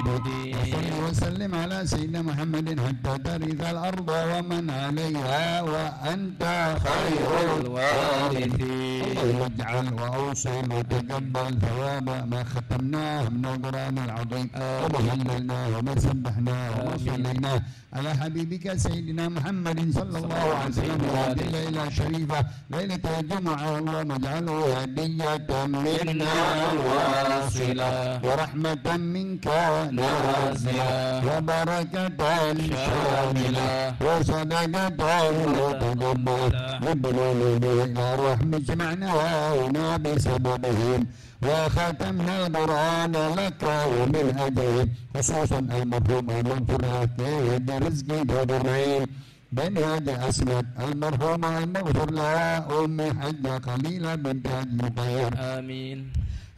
وصل وسلم على سيدنا محمد حتى ترث الأرض ومن عليها وأنت خير الوارثين. اللهم اجعل وأوصل وتقبل ثواب ما ختمناه من القرآن العظيم وما هللناه وما سبحناه وما صليناه على حبيبك سيدنا محمد صلى الله عليه وسلم هذه الليلة الشريفة ليلة الجمعة. اللهم اجعله هدية منا واصلة ورحمة منك نازلة وبركة شاملة وصدقة متقبلة وبالولد إلى رحم جمعنا هنا بسببهم وختمنا القرآن لك ومن أجلهم خصوصا المرحوم المغفور له برزق دبرين بن هادي أسمت المرحومة المغفور لها أم حجة قليلة بنت هادي مخير آمين.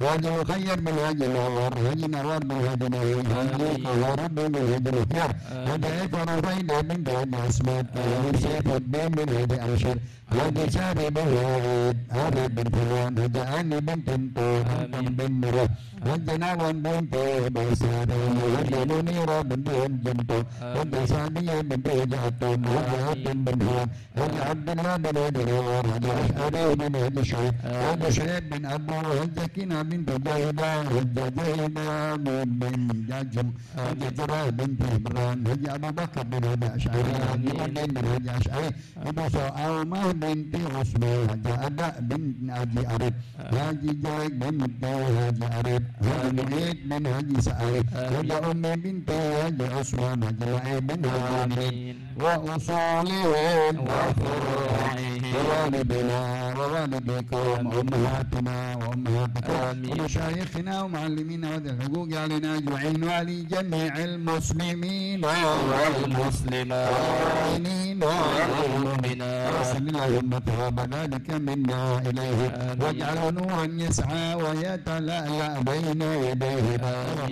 هادي مخير بن هادي نور هادي نور بن هادي نور هادي رب بن هادي مخير هداية رفيدة بنت هادي أسمت هادي سيف الدين بن هادي أرشد هادي ساري بن هادي بن فلان هادي أني بنت انتو بن مرة هادي ناوان بنت بسارة هادي منيرة بنت جنتو هادي سعدية بنت جاتون هادي عبد بن هان هادي عبد الله بن هادي نور هادي أشعري بن هادي شعيب هادي شعيب بن أبو هادي كنا بنت جاهدة هادي جاهدة بن جاجم هادي جراه بنت إبران هادي أبو بكر بن هادي أشعري هادي مدين بن هادي أشعري هادي سعومة بنت عثمان هادي أداء بنت هادي أريب هادي جايك بنت هادي أريب هادي معيد بن هادي سعيد هادي أمي بنت هادي عثمان هادي معيد بن هادي وأصولهم وفروعهم ووالدنا ووالديكم وأمهاتنا وأمهاتكم ومشايخنا ومعلمينا وذي الحقوق علينا أجمعين وعلى جميع المسلمين والمسلمات والمؤمنين والمؤمنات وصل اللهم ثواب ذلك منا إليه واجعله نورا يسعى ويتلألأ بين يديه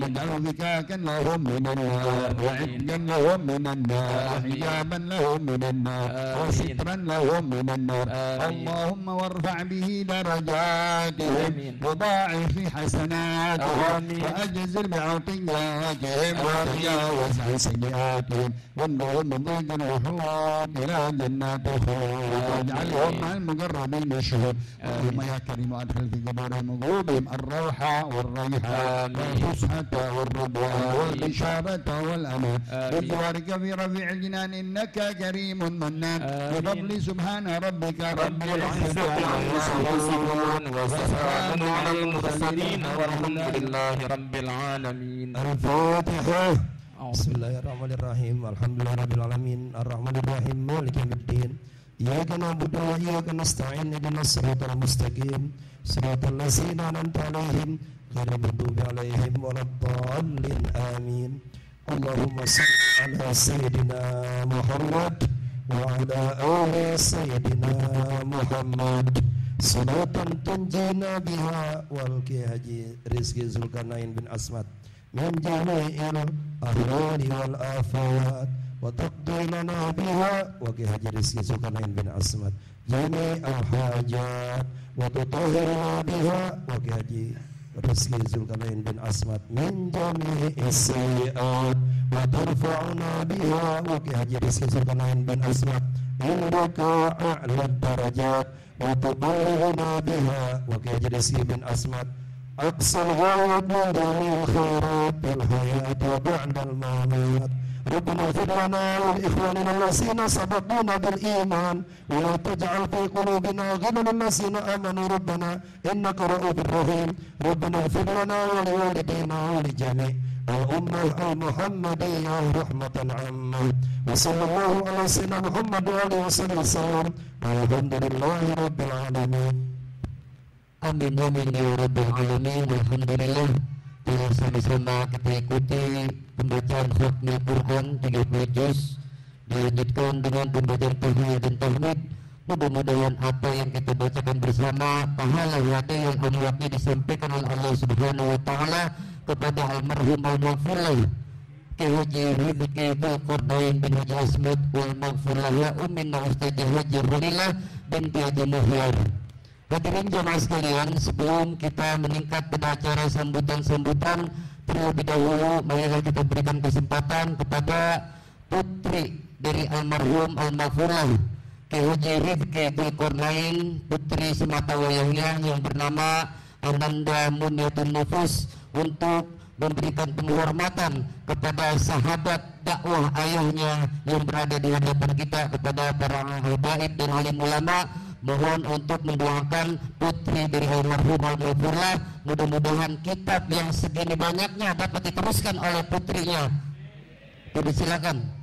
واجعله فكاكا لهم من النار وعتقا لهم من النار وحجابا لهم من النار وسترا لهم من النار اللهم وارفع به درجاتهم وضاعف حسناتهم وأجزل بعطياتهم وتجاوز عن سيئاتهم وانهم من ضيق الوحود إلى جنات الخلد واجعلهم مع المقربين الشهود اللهم يا كريم أدخل في قبورهم وقلوبهم الروحة والريحان والفسحة والرضوان والبشارة والأمان بجوارك في رفيع الجنان إنك كريم منان بفضل سبحان ربك رب العزة عما يصفون وسلام على المرسلين والحمد لله رب العالمين. الفاتحة. بسم الله الرحمن الرحيم الحمد لله رب العالمين الرحمن الرحيم مالك يوم الدين إياك نعبد وإياك نستعين اهدنا الصراط المستقيم صراط الذين أنعمت عليهم غير المغضوب عليهم ولا الضالين آمين. اللهم صل على سيدنا محمد وعلى آل سيدنا محمد صلاة تنجينا بها والكي حجي رزق زلقرنين بن أسمت من جميع الأهوال والآفات وتقضي لنا بها وكي حجي رزق زلقرنين بن أسمت جميع الحاجات وتطهرنا بها وكي حجي رزق زلقرنين بن أسمت من جميع السيئات وترفعنا بها وكي حجي رزق زلقرنين بن أسمت عندك أعلى الدرجات وتبلغنا بها وكي حجي رزق بن أسمت أقصى الغاية من جميع الخيرات في الحياة وبعد الممات. ربنا اغفر لنا ولإخواننا الذين سبقونا بالإيمان ولا تجعل في قلوبنا غلا للذين آمنوا ربنا إنك رؤوف رحيم. ربنا اغفر لنا ولوالدينا ولجميع الأمة المحمدية رحمة عامة وصلى الله على سيدنا محمد وآله وصحبه وسلم والحمد لله رب العالمين. Amin amin ya rabbal alamin. Alhamdulillah telah sama-sama kita ikuti pembacaan khatmul Quran 30 juz dilanjutkan dengan pembacaan tahiyat dan tahmid. Mudah-mudahan apa yang kita bacakan bersama pahala yang anwaknya disampaikan oleh Allah Subhanahu wa taala kepada almarhum al-maghfurlah Ki Haji Rifat Ibnu Qardain bin Haji Asmad wal maghfurlah wa umminna Ustazah Haji Ranilah binti Haji Muhyar. Hadirin jemaah sekalian, sebelum kita meningkat pada acara sambutan-sambutan, terlebih dahulu marilah kita berikan kesempatan kepada putri dari almarhum almarhumah Kiai Haji Rifki Dzulkarnain, putri sematawayangnya yang bernama Ananda Munyatul Nufus, untuk memberikan penghormatan kepada sahabat dakwah ayahnya yang berada di hadapan kita, kepada para habaib dan alim ulama. Mohon untuk mendoakan putri dari almarhum almarhumah, mudah-mudahan kitab yang segini banyaknya dapat diteruskan oleh putrinya. Jadi silakan.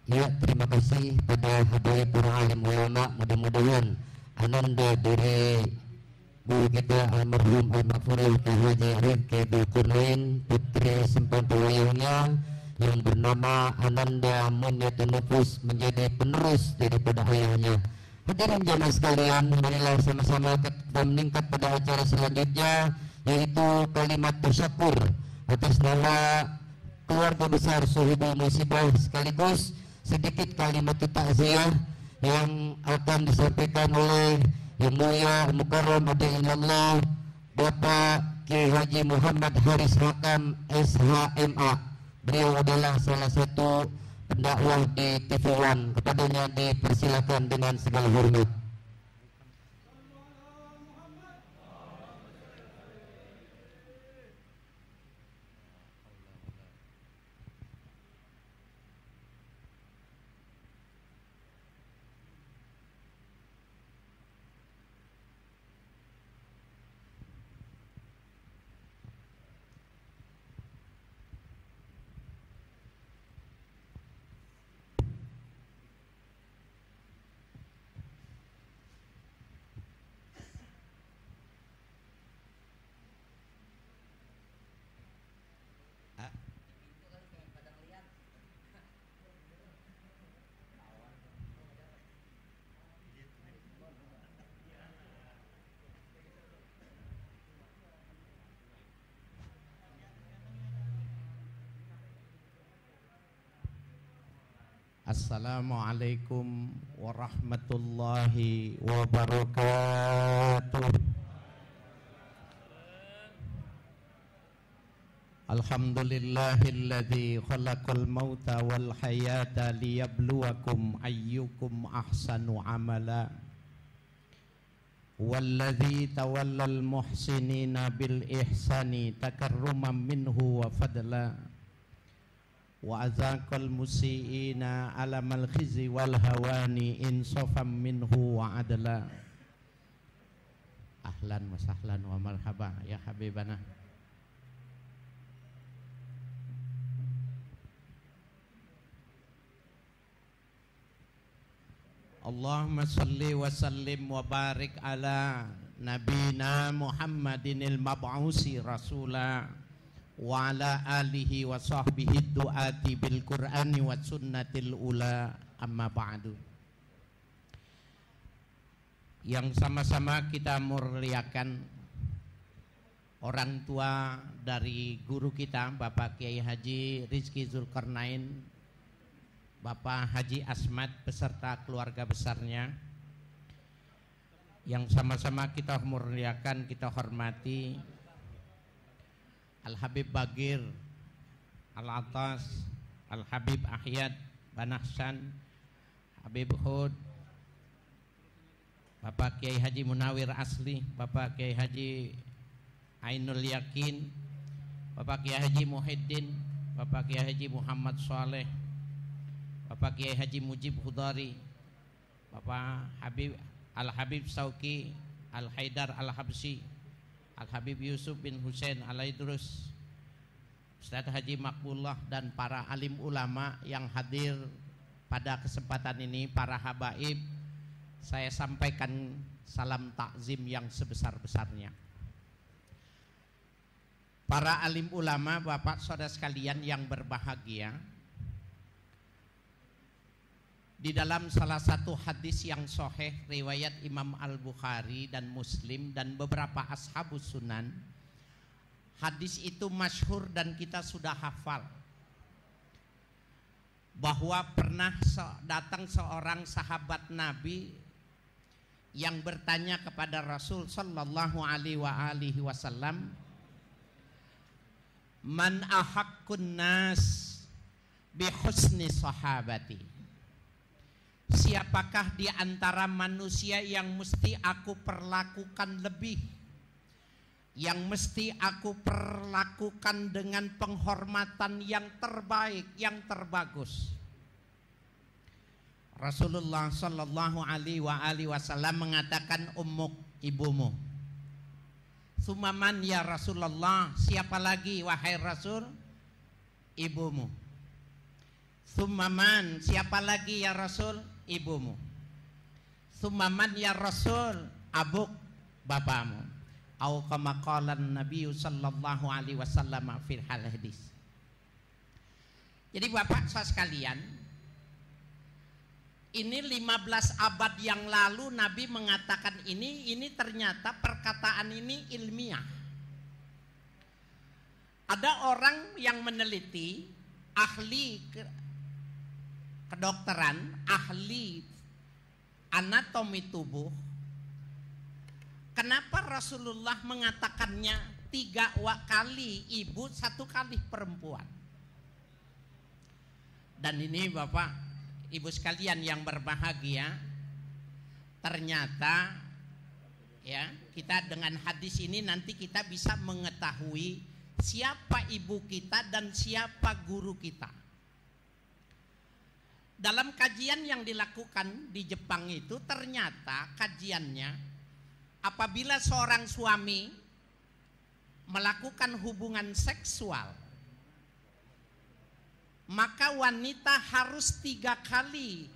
Ya, terima kasih pada habaib para alim ulama. Mudah-mudahan Ananda dari guru kita almarhum almarhum Kiai Haji Rifki Dzulkarnain, putri sematawayangnya yang bernama Ananda Munyatul Nufus, menjadi penerus daripada ayahnya. Hadirin jamaah sekalian, marilah sama-sama kita meningkat pada acara selanjutnya, yaitu kalimat tasyakur atas nama keluarga besar Sohibul Musibah, sekaligus sedikit kalimat takziah yang akan disampaikan oleh Yang Mulia Mukarram Hadirinallah Bapak Kiai Haji Muhammad Haris Hakam SHMA. Beliau adalah salah satu pendakwah di TV One. Kepadanya dipersilakan dengan segala hormat. Assalamualaikum warahmatullahi wabarakatuh. Alhamdulillahilladzi khalaqal mauta wal hayata liyabluwakum ayyukum ahsanu amala. Walladzi tawallal muhsinina bil ihsani takarruman minhu wa fadla. Wa azaqal musiiina alamal khizi wal hawani insafam minhu wa adla. Ahlan wa sahlan wa marhaba ya habibana. Allahumma salli wa sallim wa barik ala nabina Muhammadinil mab'usi rasula wa ala alihi wa sahbihi du'ati bil qur'ani wa sunnatil ula, amma ba'du. Yang sama-sama kita muliakan orang tua dari guru kita Bapak Kiai Haji Rizki Dzulkarnain, Bapak Haji Asmat beserta keluarga besarnya, yang sama-sama kita muliakan, kita hormati Al-Habib Bagir Al-Atas, Al-Habib Ahyad Banahsan, Habib Hud, Bapak Kiai Haji Munawir Asli, Bapak Kiai Haji Ainul Yakin, Bapak Kiai Haji Muhyiddin, Bapak Kiai Haji Muhammad Saleh, Bapak Kiai Haji Mujib Hudari, Bapak Habib Al-Habib Sauki Al-Haidar Al-Habsi, Al-Habib Yusuf bin Husain Al-Idrus, Ustaz Haji Makbullah, dan para alim ulama yang hadir pada kesempatan ini, para habaib, saya sampaikan salam takzim yang sebesar-besarnya. Para alim ulama, bapak saudara sekalian yang berbahagia, di dalam salah satu hadis yang sahih riwayat Imam Al-Bukhari dan Muslim dan beberapa ashabus sunan, hadis itu masyhur dan kita sudah hafal, bahwa pernah datang seorang sahabat Nabi yang bertanya kepada Rasul sallallahu alaihi wasallam, man ahaqqun nas bi husni sahabati, siapakah di antara manusia yang mesti aku perlakukan lebih, yang mesti aku perlakukan dengan penghormatan yang terbaik, yang terbagus? Rasulullah sallallahu alaihi wasallam mengatakan, ummuk, ibumu. Sumaman ya Rasulullah, siapa lagi wahai Rasul? Ibumu. Sumaman, siapa lagi ya Rasul? Ibumu. Sumaman ya Rasul? Abuk, bapamu. Au kama qala Nabi sallallahu alaihi wasallam fil hadis. Jadi bapak saudara sekalian, ini 15 abad yang lalu Nabi mengatakan ini ternyata perkataan ini ilmiah. Ada orang yang meneliti, ahli kedokteran, ahli anatomi tubuh, kenapa Rasulullah mengatakannya 3 kali ibu, 1 kali perempuan? Dan ini bapak ibu sekalian yang berbahagia, ternyata ya, kita dengan hadis ini nanti kita bisa mengetahui siapa ibu kita dan siapa guru kita. Dalam kajian yang dilakukan di Jepang itu, ternyata kajiannya, apabila seorang suami melakukan hubungan seksual, maka wanita harus 3 kali,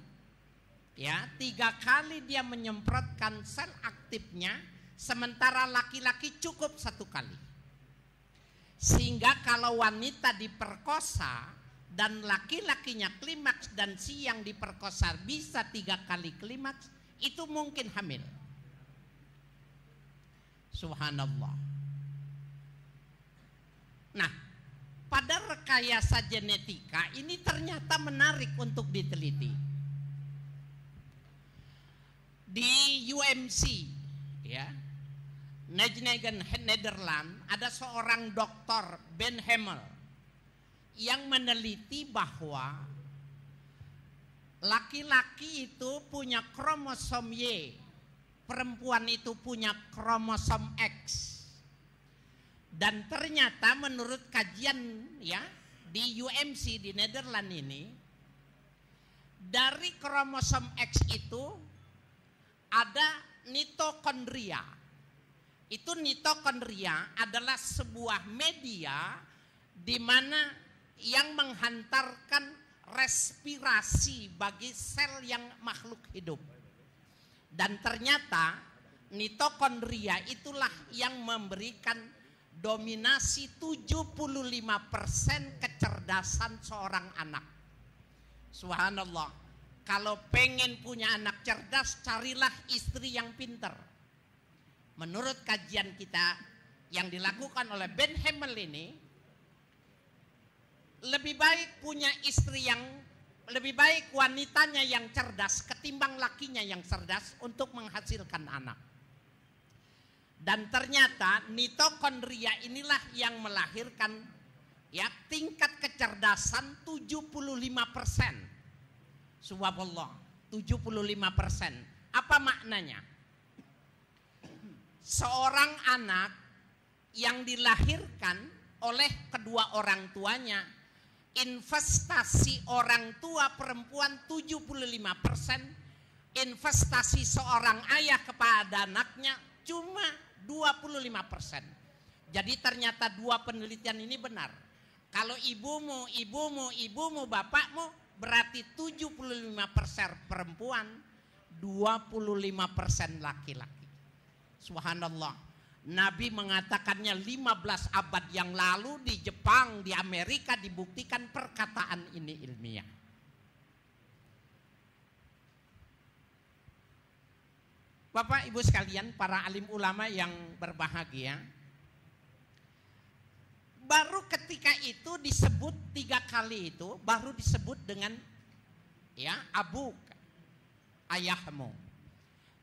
ya, 3 kali dia menyemprotkan sel aktifnya, sementara laki-laki cukup 1 kali. Sehingga kalau wanita diperkosa dan laki-lakinya klimaks dan si yang diperkosa bisa 3 kali klimaks, itu mungkin hamil. Subhanallah. Nah, pada rekayasa genetika ini ternyata menarik untuk diteliti. Di UMC, ya, Nijmegen, Nederland, ada seorang dokter, Ben Hemel, yang meneliti bahwa laki-laki itu punya kromosom Y, perempuan itu punya kromosom X. Dan ternyata menurut kajian ya di UMC di Nederland ini, dari kromosom X itu ada mitokondria. Itu mitokondria adalah sebuah media di mana yang menghantarkan respirasi bagi sel yang makhluk hidup. Dan ternyata mitokondria itulah yang memberikan dominasi 75% kecerdasan seorang anak. Subhanallah. Kalau pengen punya anak cerdas, carilah istri yang pintar. Menurut kajian kita yang dilakukan oleh Ben Hemel ini, lebih baik punya istri yang, lebih baik wanitanya yang cerdas ketimbang lakinya yang cerdas untuk menghasilkan anak. Dan ternyata mitokondria inilah yang melahirkan ya tingkat kecerdasan 75%. Subhanallah, 75%. Apa maknanya? Seorang anak yang dilahirkan oleh kedua orang tuanya, investasi orang tua perempuan 75%, investasi seorang ayah kepada anaknya cuma 25%. Jadi ternyata dua penelitian ini benar. Kalau ibumu, bapakmu, berarti 75% perempuan, 25% laki-laki. Subhanallah. Nabi mengatakannya 15 abad yang lalu di Jepang, di Amerika dibuktikan perkataan ini ilmiah. Bapak Ibu sekalian, para alim ulama yang berbahagia, baru ketika itu disebut 3 kali itu, baru disebut dengan ya abu, ayahmu.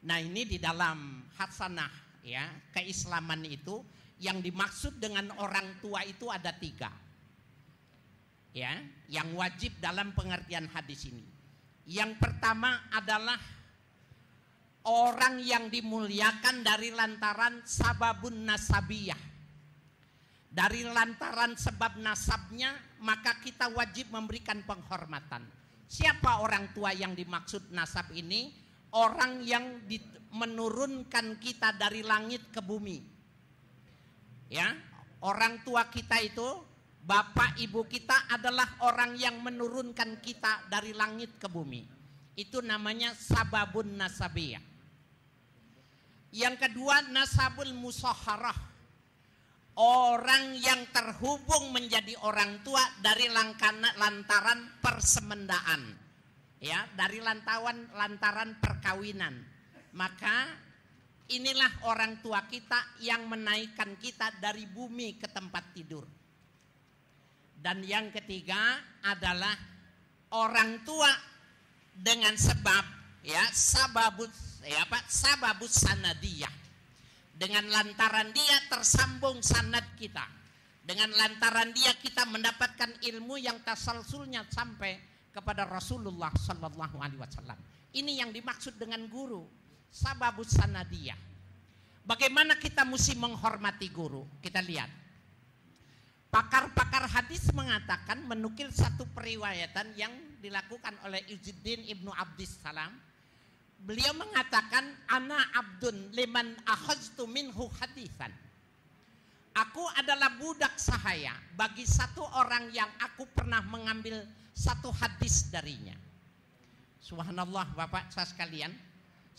Nah ini di dalam hasanah ya keislaman itu yang dimaksud dengan orang tua itu ada 3 ya yang wajib dalam pengertian hadis ini. Yang pertama adalah orang yang dimuliakan dari lantaran sababun nasabiyah, dari lantaran sebab nasabnya, maka kita wajib memberikan penghormatan. Siapa orang tua yang dimaksud nasab ini? Orang yang menurunkan kita dari langit ke bumi. Ya, orang tua kita itu, bapak ibu kita adalah orang yang menurunkan kita dari langit ke bumi. Itu namanya sababun nasabiyah. Yang kedua nasabul musaharah. Orang yang terhubung menjadi orang tua dari lantaran persemendaan, ya, dari lantaran perkawinan. Maka inilah orang tua kita yang menaikkan kita dari bumi ke tempat tidur. Dan yang ketiga adalah orang tua dengan sebab ya sababus sanadiyah. Dengan lantaran dia tersambung sanad kita. Dengan lantaran dia kita mendapatkan ilmu yang tasalsulnya sampai kepada Rasulullah sallallahu alaihi wasallam. Ini yang dimaksud dengan guru, sababus sanadiyah. Bagaimana kita mesti menghormati guru? Kita lihat. Pakar-pakar hadis mengatakan, menukil satu periwayatan yang dilakukan oleh Izzuddin Ibnu Abdissalam. Beliau mengatakan, ana abdun liman akhaztu minhu hadisan. Aku adalah budak sahaya bagi satu orang yang aku pernah mengambil satu hadis darinya. Subhanallah Bapak saya sekalian,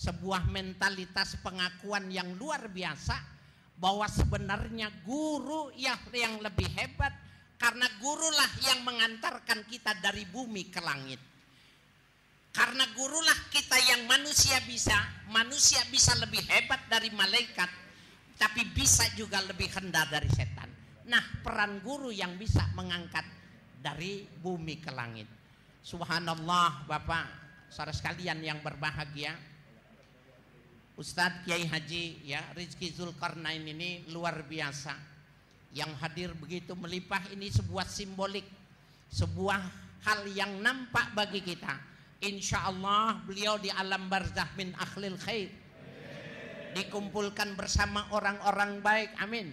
sebuah mentalitas pengakuan yang luar biasa bahwa sebenarnya guru yang lebih hebat karena gurulah yang mengantarkan kita dari bumi ke langit. Karena gurulah kita yang manusia bisa lebih hebat dari malaikat, tapi bisa juga lebih rendah dari setan. Nah, peran guru yang bisa mengangkat dari bumi ke langit. Subhanallah Bapak, saudara sekalian yang berbahagia, Ustadz Kiai Haji ya Rizki Zulkarnain ini luar biasa. Yang hadir begitu melimpah ini sebuah simbolik, sebuah hal yang nampak bagi kita. Insya Allah beliau di alam barzakh min akhlil khair, dikumpulkan bersama orang-orang baik, amin.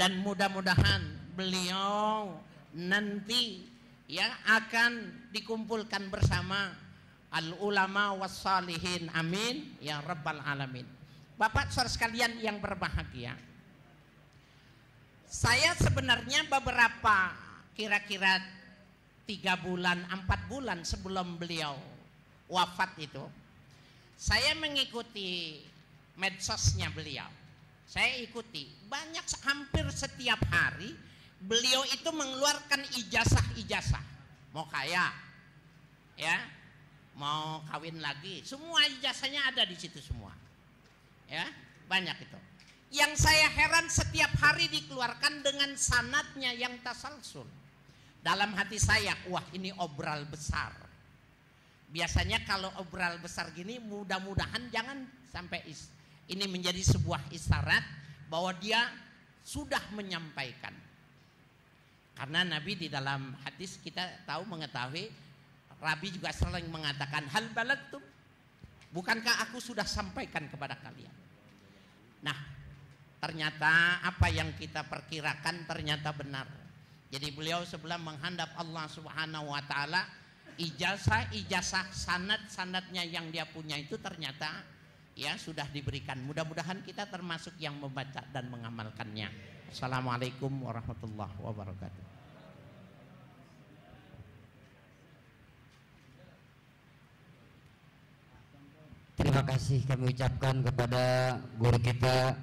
Dan mudah-mudahan beliau nanti ya akan dikumpulkan bersama al ulama was salihin, amin ya rabbal alamin. Bapak saudara sekalian yang berbahagia, saya sebenarnya beberapa kira-kira 3 bulan, 4 bulan sebelum beliau wafat itu, saya mengikuti medsosnya beliau. Saya ikuti, hampir setiap hari beliau itu mengeluarkan ijazah-ijazah. Mau kaya, ya, mau kawin lagi, semua ijazahnya ada di situ semua. Ya, banyak itu. Yang saya heran setiap hari dikeluarkan dengan sanadnya yang tasalsul. Dalam hati saya, wah ini obral besar. Biasanya kalau obral besar gini, mudah-mudahan jangan sampai ini menjadi sebuah isyarat bahwa dia sudah menyampaikan. Karena Nabi di dalam hadis kita mengetahui, Rabi juga sering mengatakan, hal balagtum, bukankah aku sudah sampaikan kepada kalian? Nah, ternyata apa yang kita perkirakan ternyata benar. Jadi beliau sebelum menghadap Allah Subhanahu wa taala, ijazah sanad-sanadnya yang dia punya itu ternyata ya sudah diberikan. Mudah-mudahan kita termasuk yang membaca dan mengamalkannya. Assalamualaikum warahmatullahi wabarakatuh. Terima kasih kami ucapkan kepada guru kita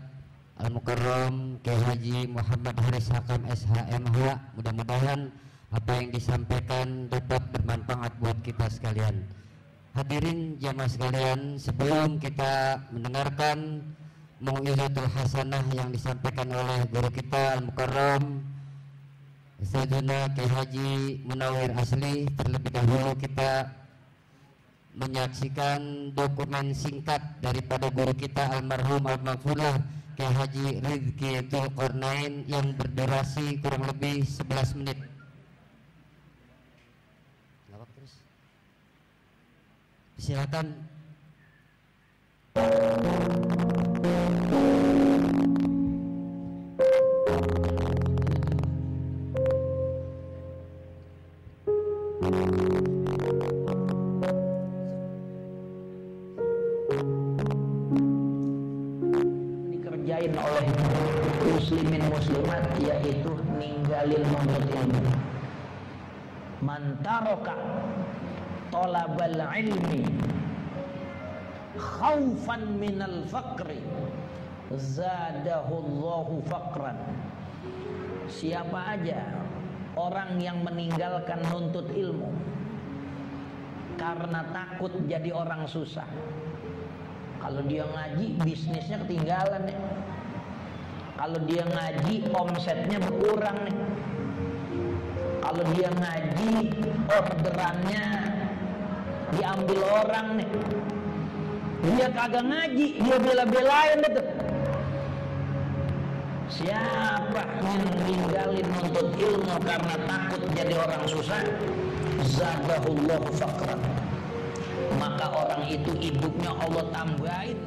Al-Mukarram Kiai Haji Muhammad Haris Hakam SHMH. Mudah-mudahan apa yang disampaikan dapat bermanfaat buat kita sekalian. Hadirin jamaah sekalian, sebelum kita mendengarkan Mau'izatul Hasanah yang disampaikan oleh guru kita Al-Mukarram Sayyidina Kiai Haji Munawir Asli, terlebih dahulu kita menyaksikan dokumen singkat daripada guru kita almarhum Al-Maghfurlah Kiai Haji Rizki Dzulqarnain yang berdurasi kurang lebih 11 menit. Silakan. Dikerjain oleh muslimin muslimat, yaitu ninggalin menuntut ilmu. Man taraka talabal ilmi khaufan minal faqri zadahullahu faqran. Siapa aja orang yang meninggalkan nuntut ilmu karena takut jadi orang susah, kalau dia ngaji bisnisnya ketinggalan nih. Kalau dia ngaji omsetnya berkurang nih. Kalau dia ngaji orderannya diambil orang nih. Dia kagak ngaji, dia bela-belain betul. Siapa yang ninggalin nuntut ilmu karena takut jadi orang susah, zadahullahu faqran, maka orang itu hidupnya Allah tambahin.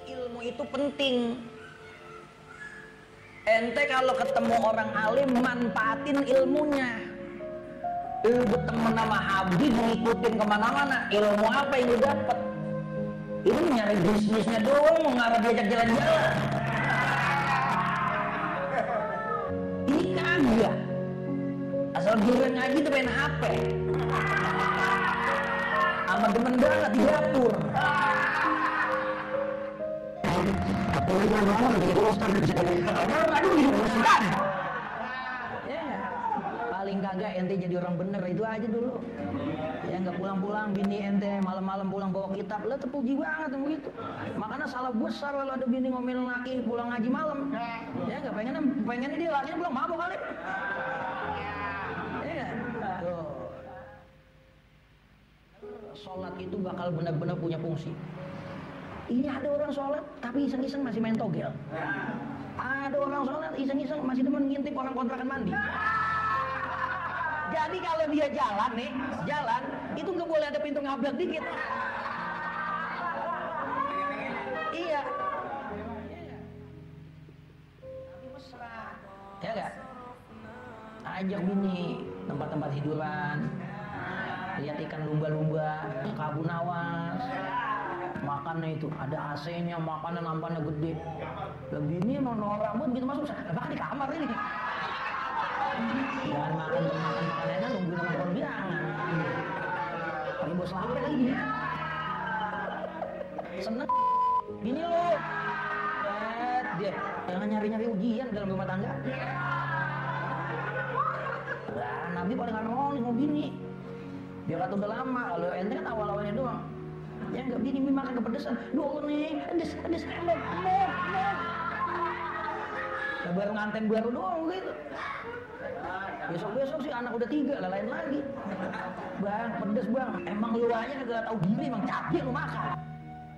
Ilmu itu penting. Ente kalau ketemu orang alim, manfaatin ilmunya. Lu berteman sama Habib, ngikutin kemana-mana, ilmu apa yang lu dapet? Ini nyari bisnisnya doang, mau ngarep diajak jalan-jalan. Ini kagak. Asal giliran ngaji tuh main HP. Amat demen banget di dapur. Paling kagak ente jadi orang bener, itu aja dulu. Ya nggak pulang-pulang bini ente malam-malam pulang bawa kitab, lah terpuji banget begitu. Makanya salah besar kalau ada bini ngomelin laki pulang ngaji malam. Ya nggak pengen dia lakinya pulang mabok kali. Ya tuh. Sholat itu bakal benar-benar punya fungsi. Ini ada orang sholat tapi iseng-iseng masih main togel. Ada orang sholat iseng-iseng masih demen ngintip orang kontrakan mandi. Jadi kalau dia jalan nih, jalan itu nggak boleh ada pintu ngablak dikit. Iya. Tapi mesra. Ya nggak? Ajak bini tempat-tempat hiburan, lihat ikan lumba-lumba, Kabu Nawas. Makannya itu ada AC-nya, makanan nampannya gede. Lebih ini emang norak banget gitu masuk, bahkan di kamar ini. Jangan makan makanannya nungguin sama kondangan. Pakai bos lapar lagi. Seneng. Bini lo. Dia jangan nyari-nyari ujian dalam rumah tangga. Lah, Nabi paling harmonis mau bini. Biar kata udah lama, kalau ente kan awal-awalnya doang. Ya nggak bini makan kepedesan, dulu nih, pedes, mau. Baru nganten baru doang gitu. Besok-besok sih anak udah 3, lah lain lagi. Bang, pedes bang, emang lu aja kagak tahu diri, emang capek lu makan.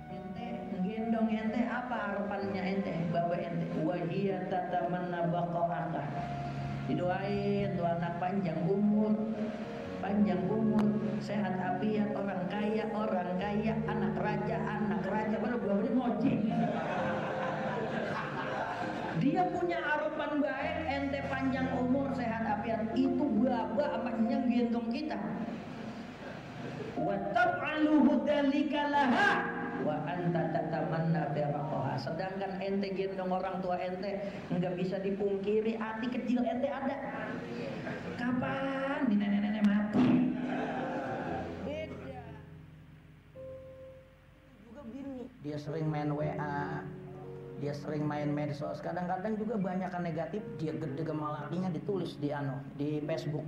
Ente, gendong ente apa harapannya ente, bapak ente? Wahia tatamanna baqa'aka. Didoain tuh anak panjang umur, sehat afiat, orang kaya, anak raja, baru gua beri ngojek. Dia punya harapan baik, ente panjang umur, sehat afiat, itu baba sama yang gendong kita. wa taf'aluhu dzalika laha wa anta tatamanna firaqaha. Sedangkan ente gendong orang tua ente, enggak bisa dipungkiri hati kecil ente ada. Kapan di nenek-nenek mati? Beda. Juga bini, dia sering main WA, dia sering main medsos. Kadang-kadang juga banyakan negatif, dia gede sama lakinya ditulis di Facebook.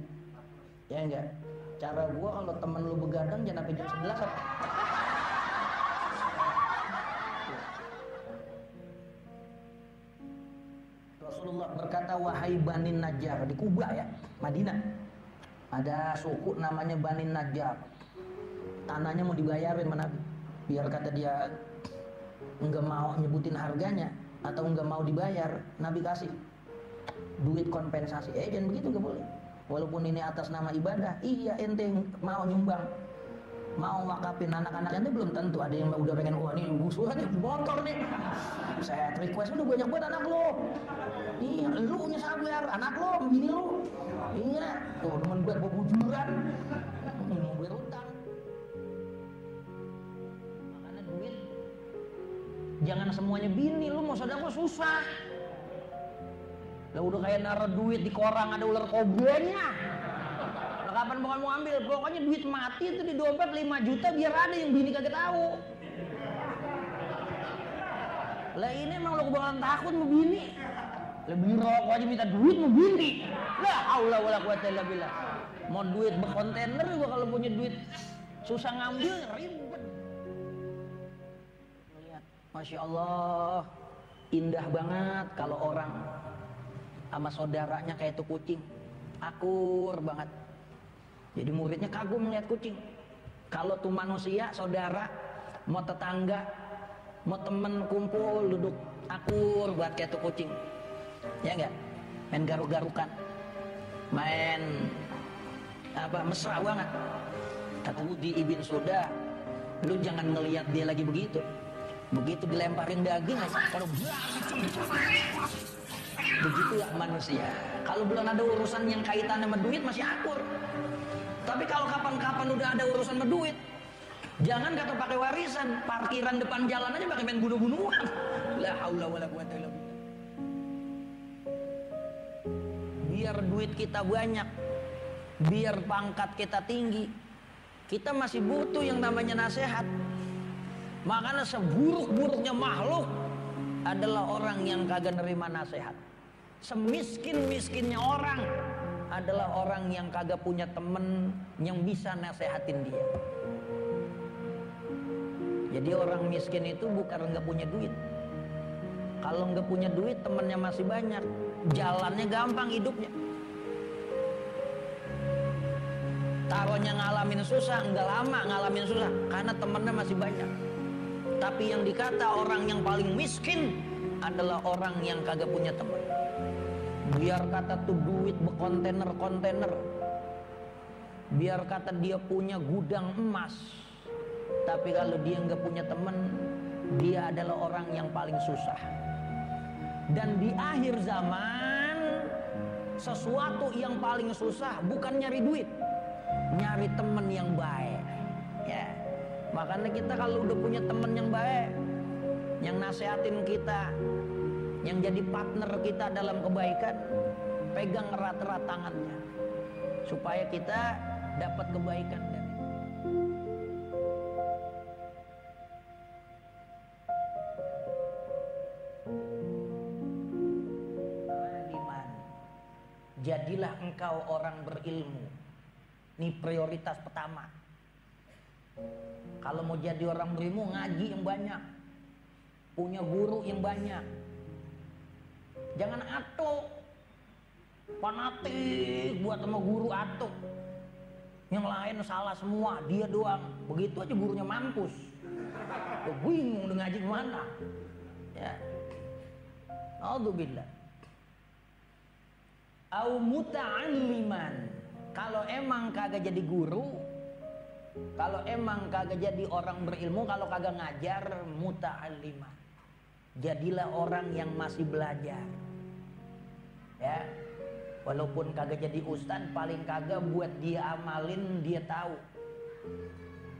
Ya enggak? Cara gua kalau temen lu begadang jangan sampai jam 11. Rasulullah berkata, wahai Bani Najjar, di Kuba ya, Madinah. Ada suku namanya Bani Najjar. Tanahnya mau dibayarin sama Nabi. Biar kata dia enggak mau nyebutin harganya atau enggak mau dibayar, Nabi kasih duit kompensasi. Jangan begitu, enggak boleh. Walaupun ini atas nama ibadah, iya ente mau nyumbang, mau wakafin anak-anak ente belum tentu. Ada yang udah pengen, wah ini busuhan nih, motor nih, saya request udah banyak buat anak lo. Iya, lu nya sabar, anak lo, bini lo. Iya, tuh temen buat bujuran, mau bayar utang. Makanya duit, jangan semuanya bini, lu mau sedekah susah. Lah udah kayak naruh duit di koran ada ular kobranya. Lah kapan mau ambil? Pokoknya duit mati itu di dompet 5 juta biar ada yang bini kagak tahu. Lah ini emang lo bakalan takut mau bini. Lebih rokok aja minta duit mau bini. La haula wala quwata illa billah. Mau duit berkontainer juga kalau punya duit susah ngambil ribet. Lihat, Masya Allah, indah banget kalau orang sama saudaranya kayak itu kucing, akur banget. Jadi muridnya kagum melihat kucing. Kalau tuh manusia, saudara, mau tetangga, mau temen kumpul duduk akur buat kayak tuh kucing. Ya enggak? Main garuk-garukan, main mesra banget. Kata Budi Ibn Suda, lu jangan ngelihat dia lagi begitu. Begitu dilemparin daging, kalau begitulah manusia. Kalau belum ada urusan yang kaitan sama duit masih akur. Tapi kalau kapan-kapan udah ada urusan sama duit, jangan kata pakai warisan, parkiran depan jalan aja pakai main bunuh-bunuhan. La haula wala quwata illa billah. Biar duit kita banyak, biar pangkat kita tinggi, kita masih butuh yang namanya nasihat. Makanya seburuk-buruknya makhluk adalah orang yang kagak nerima nasihat. Semiskin-miskinnya orang adalah orang yang kagak punya temen yang bisa nasehatin dia. Jadi orang miskin itu bukan nggak punya duit. Kalau nggak punya duit, temennya masih banyak, jalannya gampang hidupnya. Taruhnya ngalamin susah, nggak lama ngalamin susah karena temennya masih banyak. Tapi yang dikata orang yang paling miskin adalah orang yang kagak punya teman. Biar kata tuh duit berkontainer-kontainer, biar kata dia punya gudang emas, tapi kalau dia nggak punya teman, dia adalah orang yang paling susah. Dan di akhir zaman, sesuatu yang paling susah bukan nyari duit, nyari teman yang baik. Ya, makanya kita kalau udah punya teman yang baik, yang nasehatin kita, yang jadi partner kita dalam kebaikan, pegang erat-erat tangannya supaya kita dapat kebaikan dari aliman. Jadilah engkau orang berilmu. Ini prioritas pertama. Kalau mau jadi orang berilmu, ngaji yang banyak, punya guru yang banyak. Jangan atuk, fanatik buat sama guru atuk. Yang lain salah semua, dia doang. Begitu aja gurunya mampus. Tuh, bingung udah ngaji kemana. Ya. Alhamdulillah. Au muta'alliman. Kalau emang kagak jadi guru, kalau emang kagak jadi orang berilmu, kalau kagak ngajar, muta'alliman. Jadilah orang yang masih belajar. Ya. Walaupun kagak jadi ustad, paling kagak buat dia amalin dia tahu.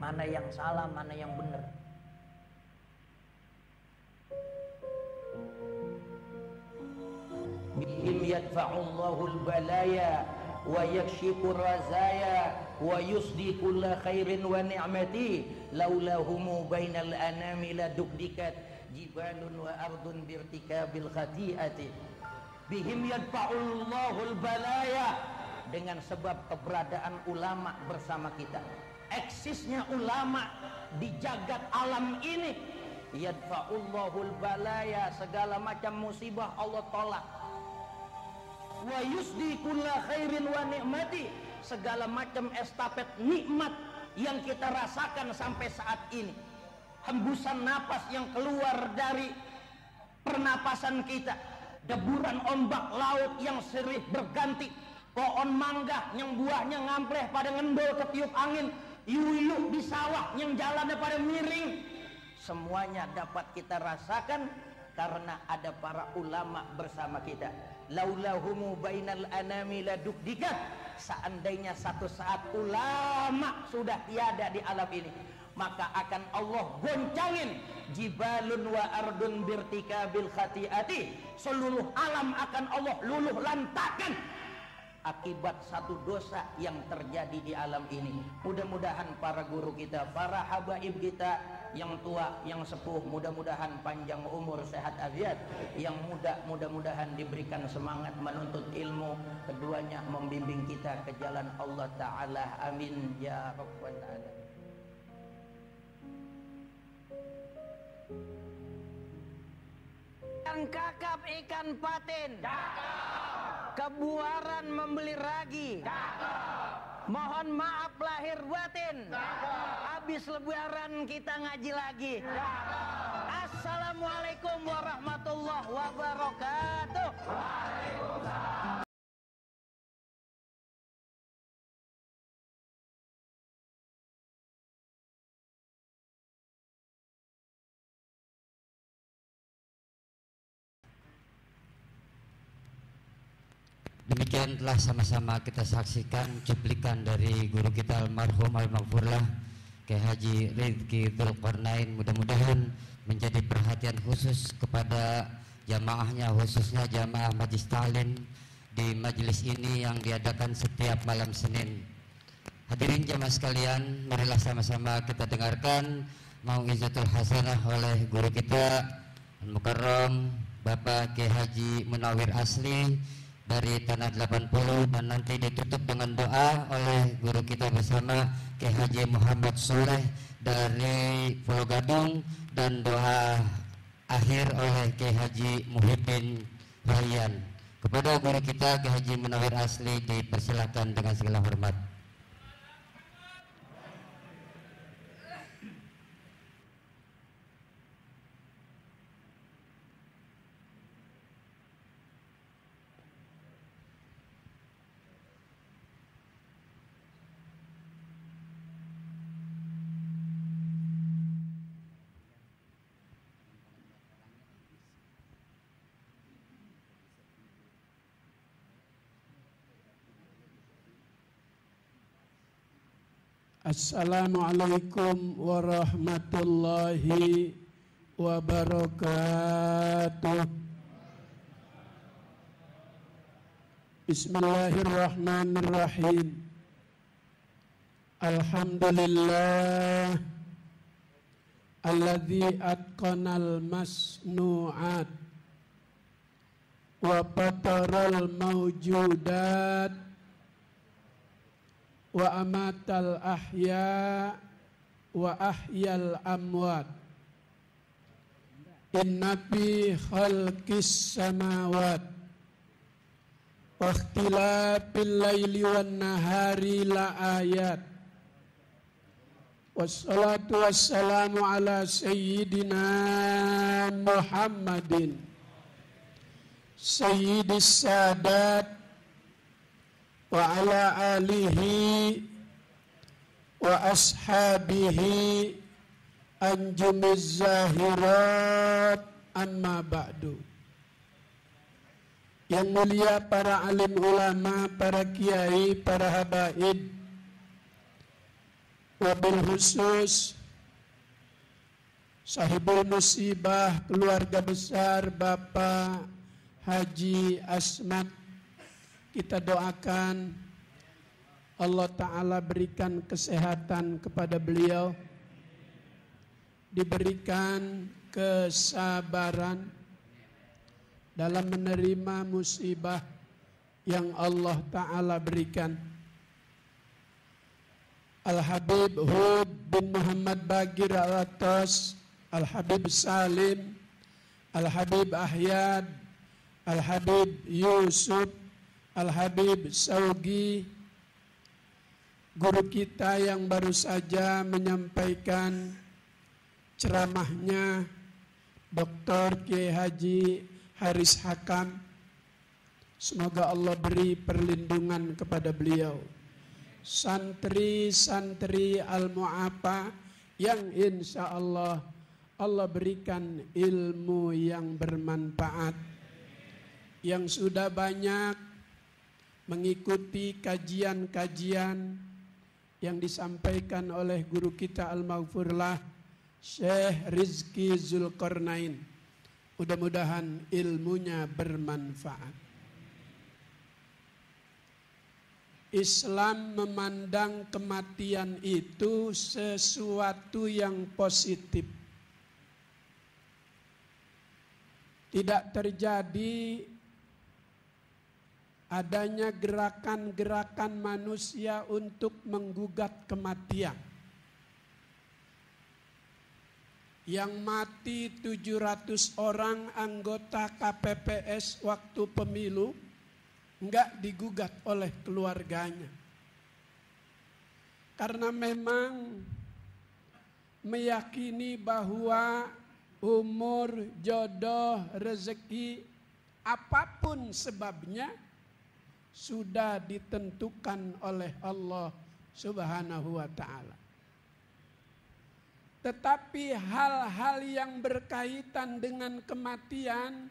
Mana yang salah, mana yang benar. Bihim yadfa'ullahu al-balaya wa yakshifu razaya wa yusdi kulla khairin wa ni'mati laulahumu bainal anami la dukdikat jibalun wa ardun birtikabil khati'ati. Bihim yadfa'ullahu al-balaya, dengan sebab keberadaan ulama bersama kita, eksisnya ulama di jagat alam ini. Yadfa'ullahul balaya, segala macam musibah Allah tolak. Wa yusdi kulla khairin wa ni'mati, segala macam estafet nikmat yang kita rasakan sampai saat ini, hembusan napas yang keluar dari pernapasan kita, deburan ombak laut yang sirih berganti, pohon mangga yang buahnya ngampleh pada ngendol ketiup angin, yuyuk di sawah yang jalannya pada miring, semuanya dapat kita rasakan karena ada para ulama bersama kita. Laulahumu bainal anami ladukdikat, seandainya satu saat ulama sudah tiada di alam ini, maka akan Allah goncangin jibalun wa ardun birtikabil khati'ati, seluruh alam akan Allah luluh lantakan akibat satu dosa yang terjadi di alam ini. Mudah-mudahan para guru kita, para habaib kita yang tua, yang sepuh, mudah-mudahan panjang umur, sehat afiat. Yang muda, mudah-mudahan diberikan semangat menuntut ilmu. Keduanya membimbing kita ke jalan Allah Ta'ala. Amin ya rabbal alamin. Ikan kakap, ikan patin, kebuaran membeli ragi, mohon maaf lahir batin, habis lebaran kita ngaji lagi. Assalamualaikum warahmatullahi wabarakatuh. Waalaikumsalam. Demikian telah sama-sama kita saksikan cuplikan dari guru kita almarhum al-maghfurlah Kiai Haji Ridki Dzulqarnain. Mudah-mudahan menjadi perhatian khusus kepada jamaahnya, khususnya jamaah Majlis Ta'lim di majelis ini yang diadakan setiap malam Senin. Hadirin jamaah sekalian, marilah sama-sama kita dengarkan mau'izatul hasanah oleh guru kita Al-Mukarram Bapak Kiai Haji Munawir Asli dari Tanah 80, dan nanti ditutup dengan doa oleh guru kita bersama Kiai Haji Muhammad Soleh dari Pulau Gadung, dan doa akhir oleh Kiai Haji Muhyiddin Rayyan. Kepada guru kita Kiai Haji Munawir Asli dipersilakan dengan segala hormat. Assalamualaikum warahmatullahi wabarakatuh. Bismillahirrahmanirrahim. Alhamdulillah alladzi atqanal masnu'at wa fataral mawjudat wa amatal ahya wa ahyal amwat. Inna fi khalqis samawat wa ikhtilafil laili wan nahari la ayat. Wassalatu wassalamu ala sayyidina Muhammadin sayyidis sadat wa ala alihi wa ashabihi anjumiz zahirat, amma ba'du. Yang mulia para alim ulama, para kiai, para habaib, wabil khusus sahibul musibah keluarga besar Bapak Haji Asmat, kita doakan Allah Ta'ala berikan kesehatan kepada beliau, diberikan kesabaran dalam menerima musibah yang Allah Ta'ala berikan. Al-Habib Hud bin Muhammad Bagir Al-Atas, Al-Habib Salim, Al-Habib Ahyad, Al-Habib Yusuf, Al-Habib Saugi, guru kita yang baru saja menyampaikan ceramahnya, Dr. Kiai Haji Haris Hakam. Semoga Allah beri perlindungan kepada beliau. Santri-santri Al-Mu'afa yang insya Allah Allah berikan ilmu yang bermanfaat, yang sudah banyak mengikuti kajian-kajian yang disampaikan oleh guru kita Al-Maghfurlah Syekh Rizki Zulkarnain. Mudah-mudahan ilmunya bermanfaat. Islam memandang kematian itu sesuatu yang positif. Tidak terjadi adanya gerakan-gerakan manusia untuk menggugat kematian. Yang mati 700 orang anggota KPPS waktu pemilu enggak digugat oleh keluarganya. Karena memang meyakini bahwa umur, jodoh, rezeki, apapun sebabnya sudah ditentukan oleh Allah Subhanahu wa ta'ala. Tetapi hal-hal yang berkaitan dengan kematian,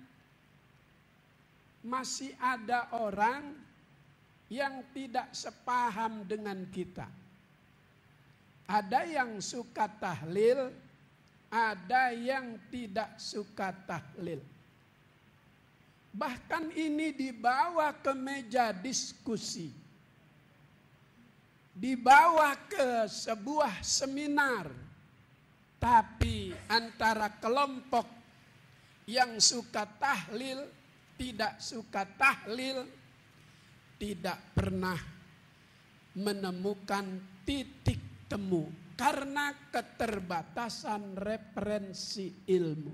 masih ada orang yang tidak sepaham dengan kita. Ada yang suka tahlil, ada yang tidak suka tahlil. Bahkan ini dibawa ke meja diskusi, dibawa ke sebuah seminar. Tapi antara kelompok yang suka tahlil, tidak suka tahlil, tidak pernah menemukan titik temu karena keterbatasan referensi ilmu.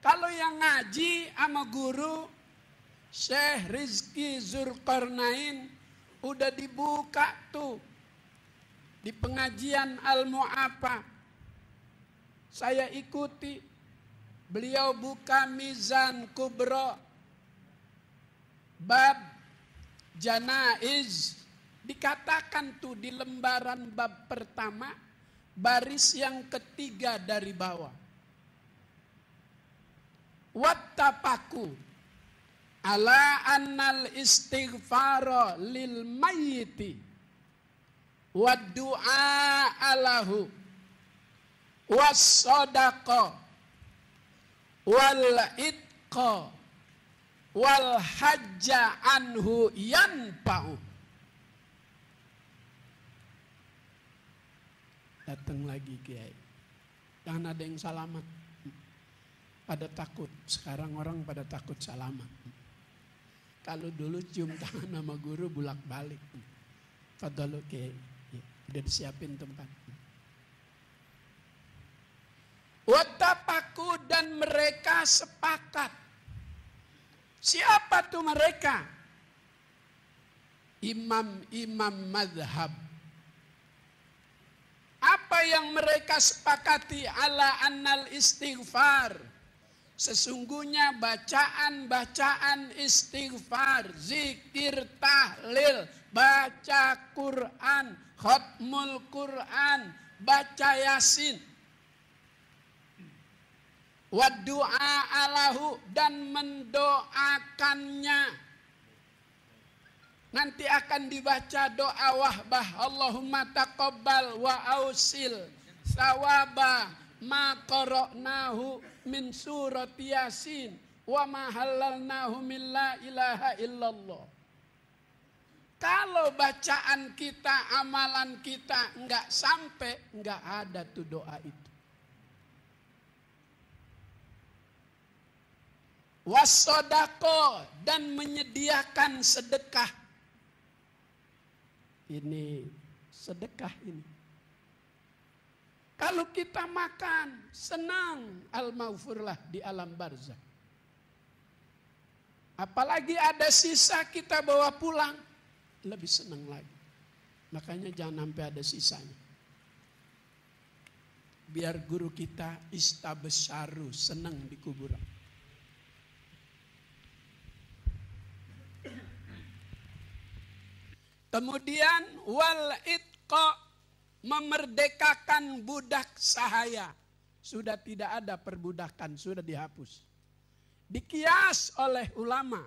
Kalau yang ngaji sama guru Syekh Rizki Zulkarnain udah dibuka tuh di pengajian Al-Mu'afa. Saya ikuti, beliau buka Mizan Kubro bab Janaiz, dikatakan tuh di lembaran bab pertama baris yang ketiga dari bawah, wattapaku ala annal istighfara lil mayyiti wa du'a alahu was sadaqa wal itqa wal hajja anhu yanfa'u. Datang lagi Kiai, jangan ada yang salamat. Pada takut, sekarang orang pada takut salamat. Kalau dulu cium tangan sama guru bulak balik. Fadalu Kiai, udah disiapin tempat. Watapaku, dan mereka sepakat. Siapa tuh mereka? Imam-imam madhab. Apa yang mereka sepakati? Ala annal istighfar. Sesungguhnya bacaan-bacaan istighfar, zikir, tahlil, baca Quran, khatmul Quran, baca Yasin, wa du'a alahu, dan mendoakannya, Nanti akan dibaca doa wahbah. Allahumma taqabbal wa ausil sawaba ma qara'nahu min surat Yasin wa ma halalnahu min la ilaha illallah. Kalau bacaan kita, amalan kita enggak sampai, enggak ada tuh doa itu. Wasodako, dan menyediakan sedekah. Ini sedekah ini. Kalau kita makan, senang al-maghfurlah di alam barzah. Apalagi ada sisa kita bawa pulang, lebih senang lagi. Makanya jangan sampai ada sisanya. Biar guru kita istabesyaru, senang di kuburan. Kemudian wal itqa, memerdekakan budak sahaya. Sudah tidak ada perbudakan, sudah dihapus. Dikias oleh ulama,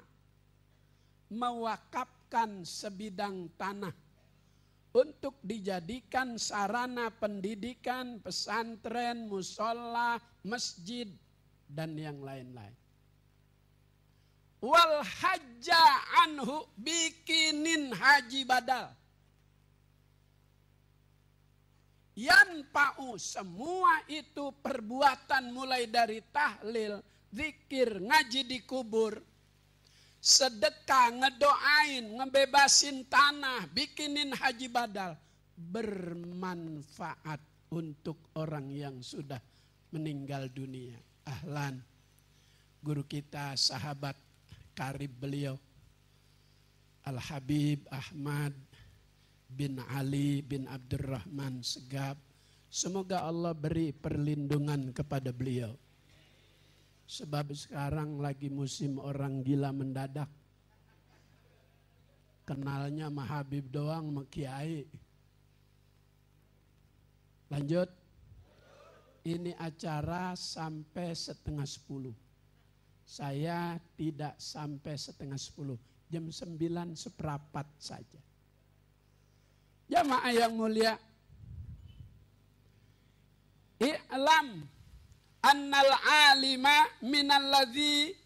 mewakafkan sebidang tanah untuk dijadikan sarana pendidikan, pesantren, musola, masjid, dan yang lain-lain. Wal hajja anhu, bikinin haji badal. Yanpa'u, semua itu perbuatan mulai dari tahlil, zikir, ngaji di kubur, sedekah, ngedoain, ngebebasin tanah, bikinin haji badal, bermanfaat untuk orang yang sudah meninggal dunia. Ahlan, guru kita, sahabat karib beliau, Al-Habib Ahmad bin Ali bin Abdurrahman Segaf. Semoga Allah beri perlindungan kepada beliau. Sebab sekarang lagi musim orang gila mendadak. Kenalnya sama Habib doang, sama Kiai. Lanjut. Ini acara sampai 9:30. Saya tidak sampai 9:30. Jam 9:15 saja. Jamaah yang mulia, i'lam annal alima minalladzi,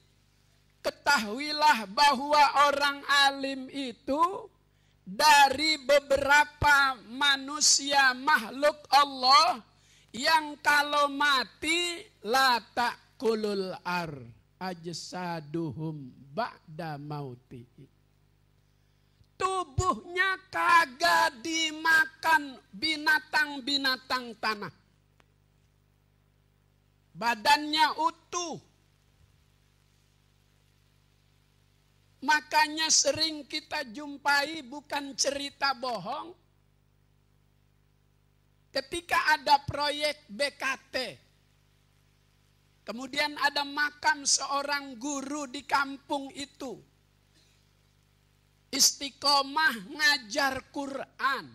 ketahuilah bahwa orang alim itu dari beberapa manusia makhluk Allah yang kalau mati la ta'kulul ajsaduhum ba'da mautihi. Tubuhnya kagak dimakan binatang-binatang tanah. Badannya utuh. Makanya sering kita jumpai, bukan cerita bohong, ketika ada proyek BKT, kemudian ada makam seorang guru di kampung itu, istiqomah ngajar Quran.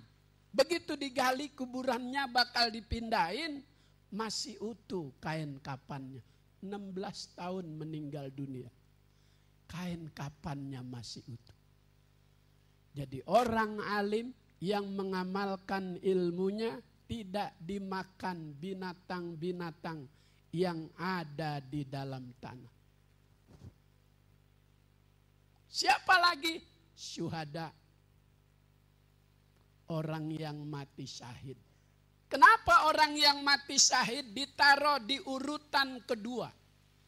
Begitu digali kuburannya bakal dipindahin, masih utuh kain kafannya. 16 tahun meninggal dunia, kain kafannya masih utuh. Jadi orang alim yang mengamalkan ilmunya tidak dimakan binatang-binatang yang ada di dalam tanah. Siapa lagi? Syuhada, orang yang mati syahid. Kenapa orang yang mati syahid ditaruh di urutan kedua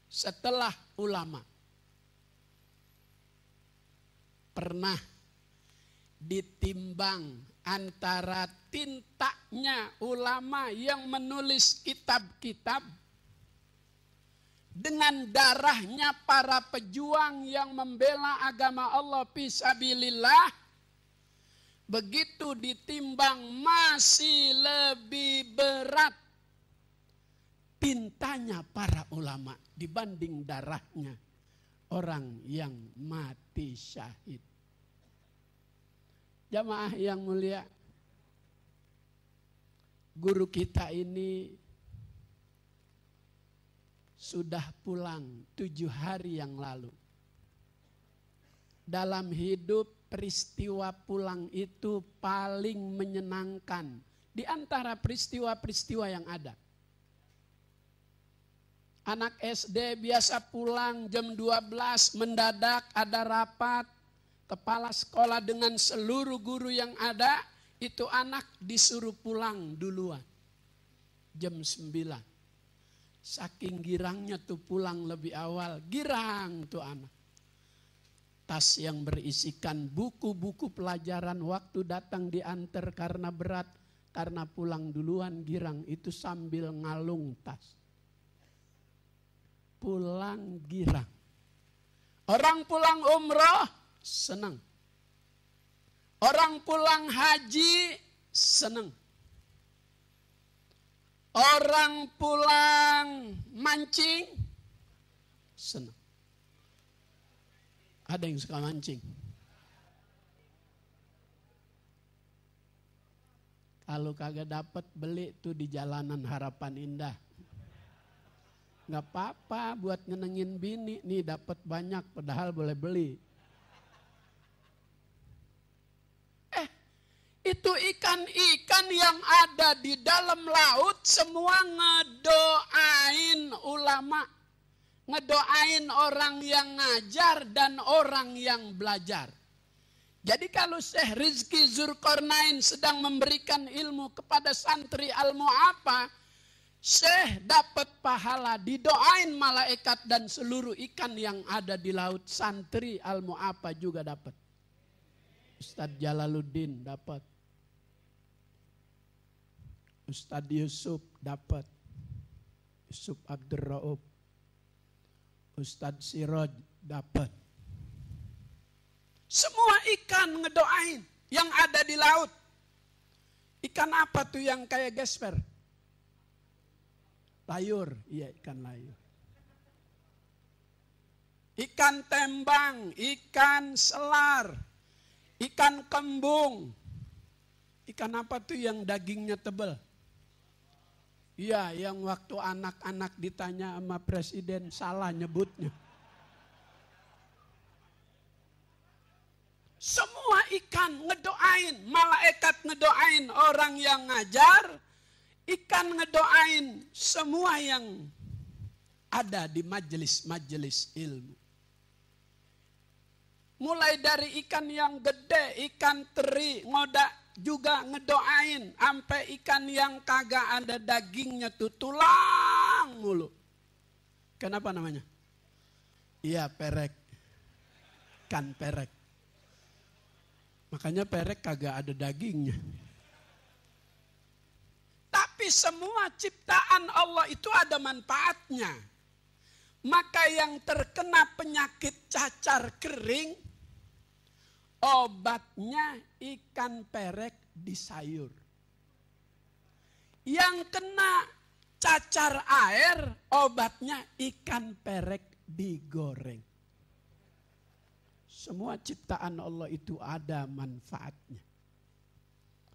setelah ulama? Pernah ditimbang antara tintanya ulama yang menulis kitab-kitab dengan darahnya para pejuang yang membela agama Allah fisabilillah. Begitu ditimbang masih lebih berat tintanya para ulama dibanding darahnya orang yang mati syahid. Jamaah yang mulia, guru kita ini sudah pulang 7 hari yang lalu. Dalam hidup peristiwa pulang itu paling menyenangkan di antara peristiwa-peristiwa yang ada. Anak SD biasa pulang jam 12, mendadak ada rapat, kepala sekolah dengan seluruh guru yang ada, itu anak disuruh pulang duluan. Jam 9. Saking girangnya tuh pulang lebih awal, girang tuh anak. Tas yang berisikan buku-buku pelajaran waktu datang diantar karena berat, karena pulang duluan girang, itu sambil ngalung tas. Pulang girang. Orang pulang umroh senang. Orang pulang haji senang. Orang pulang mancing senang. Ada yang suka mancing. Kalau kagak dapat beli tuh di jalanan Harapan Indah. Nggak apa-apa buat nyenengin bini. Nih dapat banyak padahal boleh beli. Itu ikan-ikan yang ada di dalam laut semua ngedoain ulama. Ngedoain orang yang ngajar dan orang yang belajar. Jadi kalau Syekh Rizki Dzulqarnain sedang memberikan ilmu kepada santri Al-Mu'affa, Syekh dapat pahala, didoain malaikat dan seluruh ikan yang ada di laut. Santri Al-Mu'affa juga dapat. Ustadz Jalaluddin dapat. Ustadz Yusuf dapat. Yusuf Abdur Rauf. Ustadz Siroj dapat. Semua ikan ngedoain yang ada di laut. Ikan apa tuh yang kayak gesper? Layur, iya ikan layur. Ikan tembang, ikan selar, ikan kembung. Ikan apa tuh yang dagingnya tebal? Iya, yang waktu anak-anak ditanya sama presiden salah nyebutnya. Semua ikan ngedoain, malaikat ngedoain orang yang ngajar, ikan ngedoain semua yang ada di majelis-majelis ilmu. Mulai dari ikan yang gede, ikan teri, ngodak juga ngedoain. Sampai ikan yang kagak ada dagingnya tuh tulang mulu. Kenapa namanya? Iya perek. Ikan perek. Makanya perek kagak ada dagingnya. Tapi semua ciptaan Allah itu ada manfaatnya. Maka yang terkena penyakit cacar kering, obatnya ikan perek di sayur. Yang kena cacar air, obatnya ikan perek digoreng. Semua ciptaan Allah itu ada manfaatnya.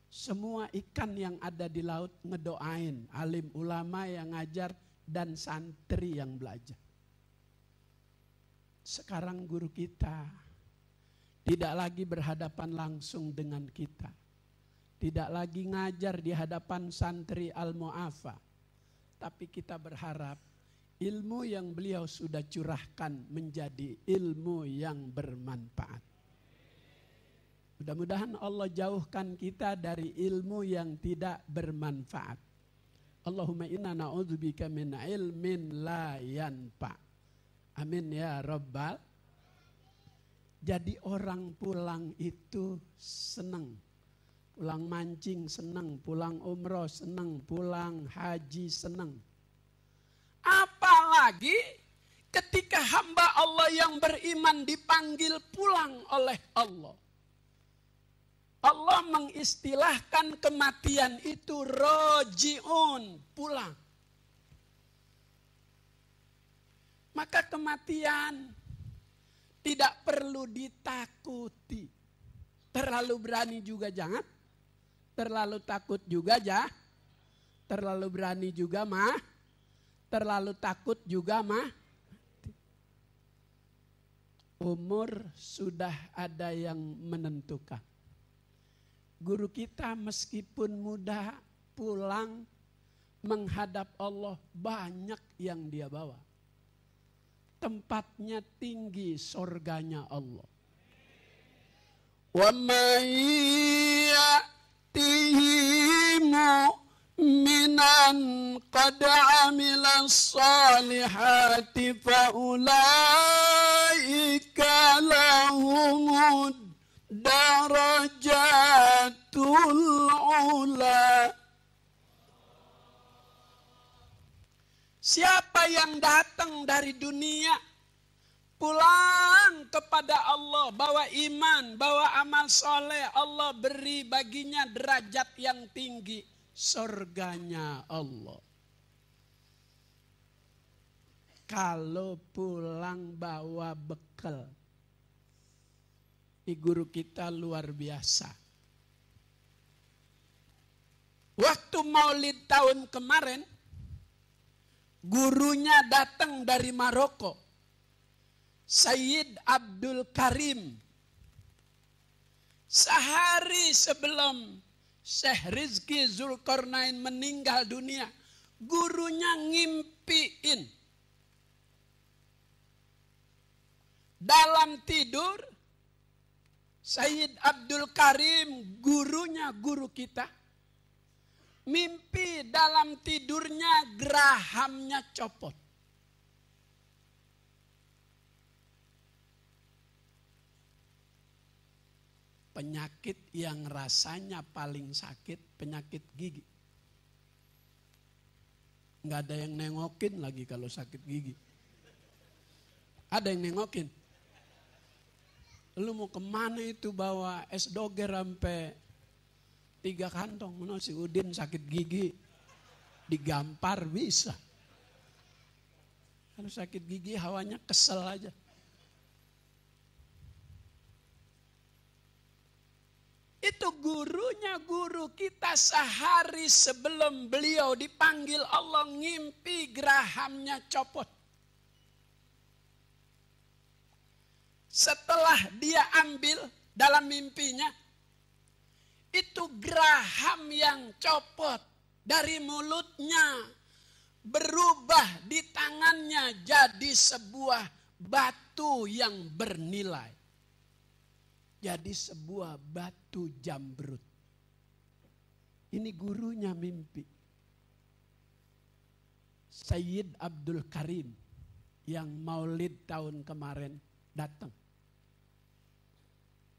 Semua ikan yang ada di laut ngedoain, alim ulama yang ngajar dan santri yang belajar. Sekarang guru kita tidak lagi berhadapan langsung dengan kita. Tidak lagi ngajar di hadapan santri Al-Mu'affa. Tapi kita berharap ilmu yang beliau sudah curahkan menjadi ilmu yang bermanfaat. Mudah-mudahan Allah jauhkan kita dari ilmu yang tidak bermanfaat. Allahumma inna na'udzubika min ilmin la yanfa'. Amin ya Rabbal. Jadi orang pulang itu senang. Pulang mancing senang, pulang umroh senang, pulang haji senang. Apalagi ketika hamba Allah yang beriman dipanggil pulang oleh Allah. Allah mengistilahkan kematian itu roji'un, pulang. Maka kematian tidak perlu ditakuti. Terlalu berani juga jangan. Terlalu takut juga terlalu berani juga terlalu takut juga umur sudah ada yang menentukan. Guru kita meskipun muda pulang menghadap Allah, banyak yang dia bawa. Tempatnya tinggi, surganya Allah. Wa may ya'tihi mu'minan qad 'amila shalihati fa ulaika lahumud darajatul ula. Siapa yang datang dari dunia pulang kepada Allah, bawa iman, bawa amal soleh, Allah beri baginya derajat yang tinggi, surganya Allah. Kalau pulang bawa bekal, guru kita luar biasa. Waktu Maulid tahun kemarin, gurunya datang dari Maroko, Sayyid Abdul Karim. Sehari sebelum Syekh Rizki Zulkarnain meninggal dunia, gurunya ngimpiin. Dalam tidur, Sayyid Abdul Karim, gurunya guru kita, mimpi dalam tidurnya gerahamnya copot. Penyakit yang rasanya paling sakit, penyakit gigi. Nggak ada yang nengokin lagi kalau sakit gigi. Ada yang nengokin. Lu mau kemana itu bawa es doger sampai 3 kantong, si Udin sakit gigi, digampar bisa. Kalau sakit gigi hawanya kesel aja. Itu gurunya guru kita, sehari sebelum beliau dipanggil Allah ngimpi gerahamnya copot. Setelah dia ambil dalam mimpinya, itu geraham yang copot dari mulutnya berubah di tangannya jadi sebuah batu yang bernilai. Jadi sebuah batu jambrut. Ini gurunya mimpi. Sayyid Abdul Karim yang Maulid tahun kemarin datang.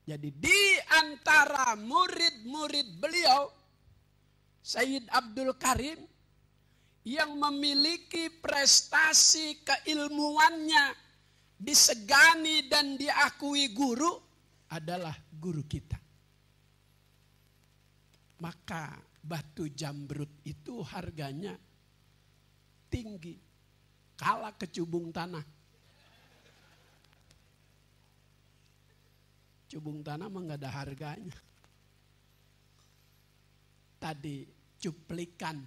Jadi di antara murid-murid beliau, Sayyid Abdul Karim yang memiliki prestasi keilmuannya disegani dan diakui guru adalah guru kita. Maka batu jambrut itu harganya tinggi, kalah kecubung tanah. Cubung tanah mah nggak ada harganya. Tadi cuplikan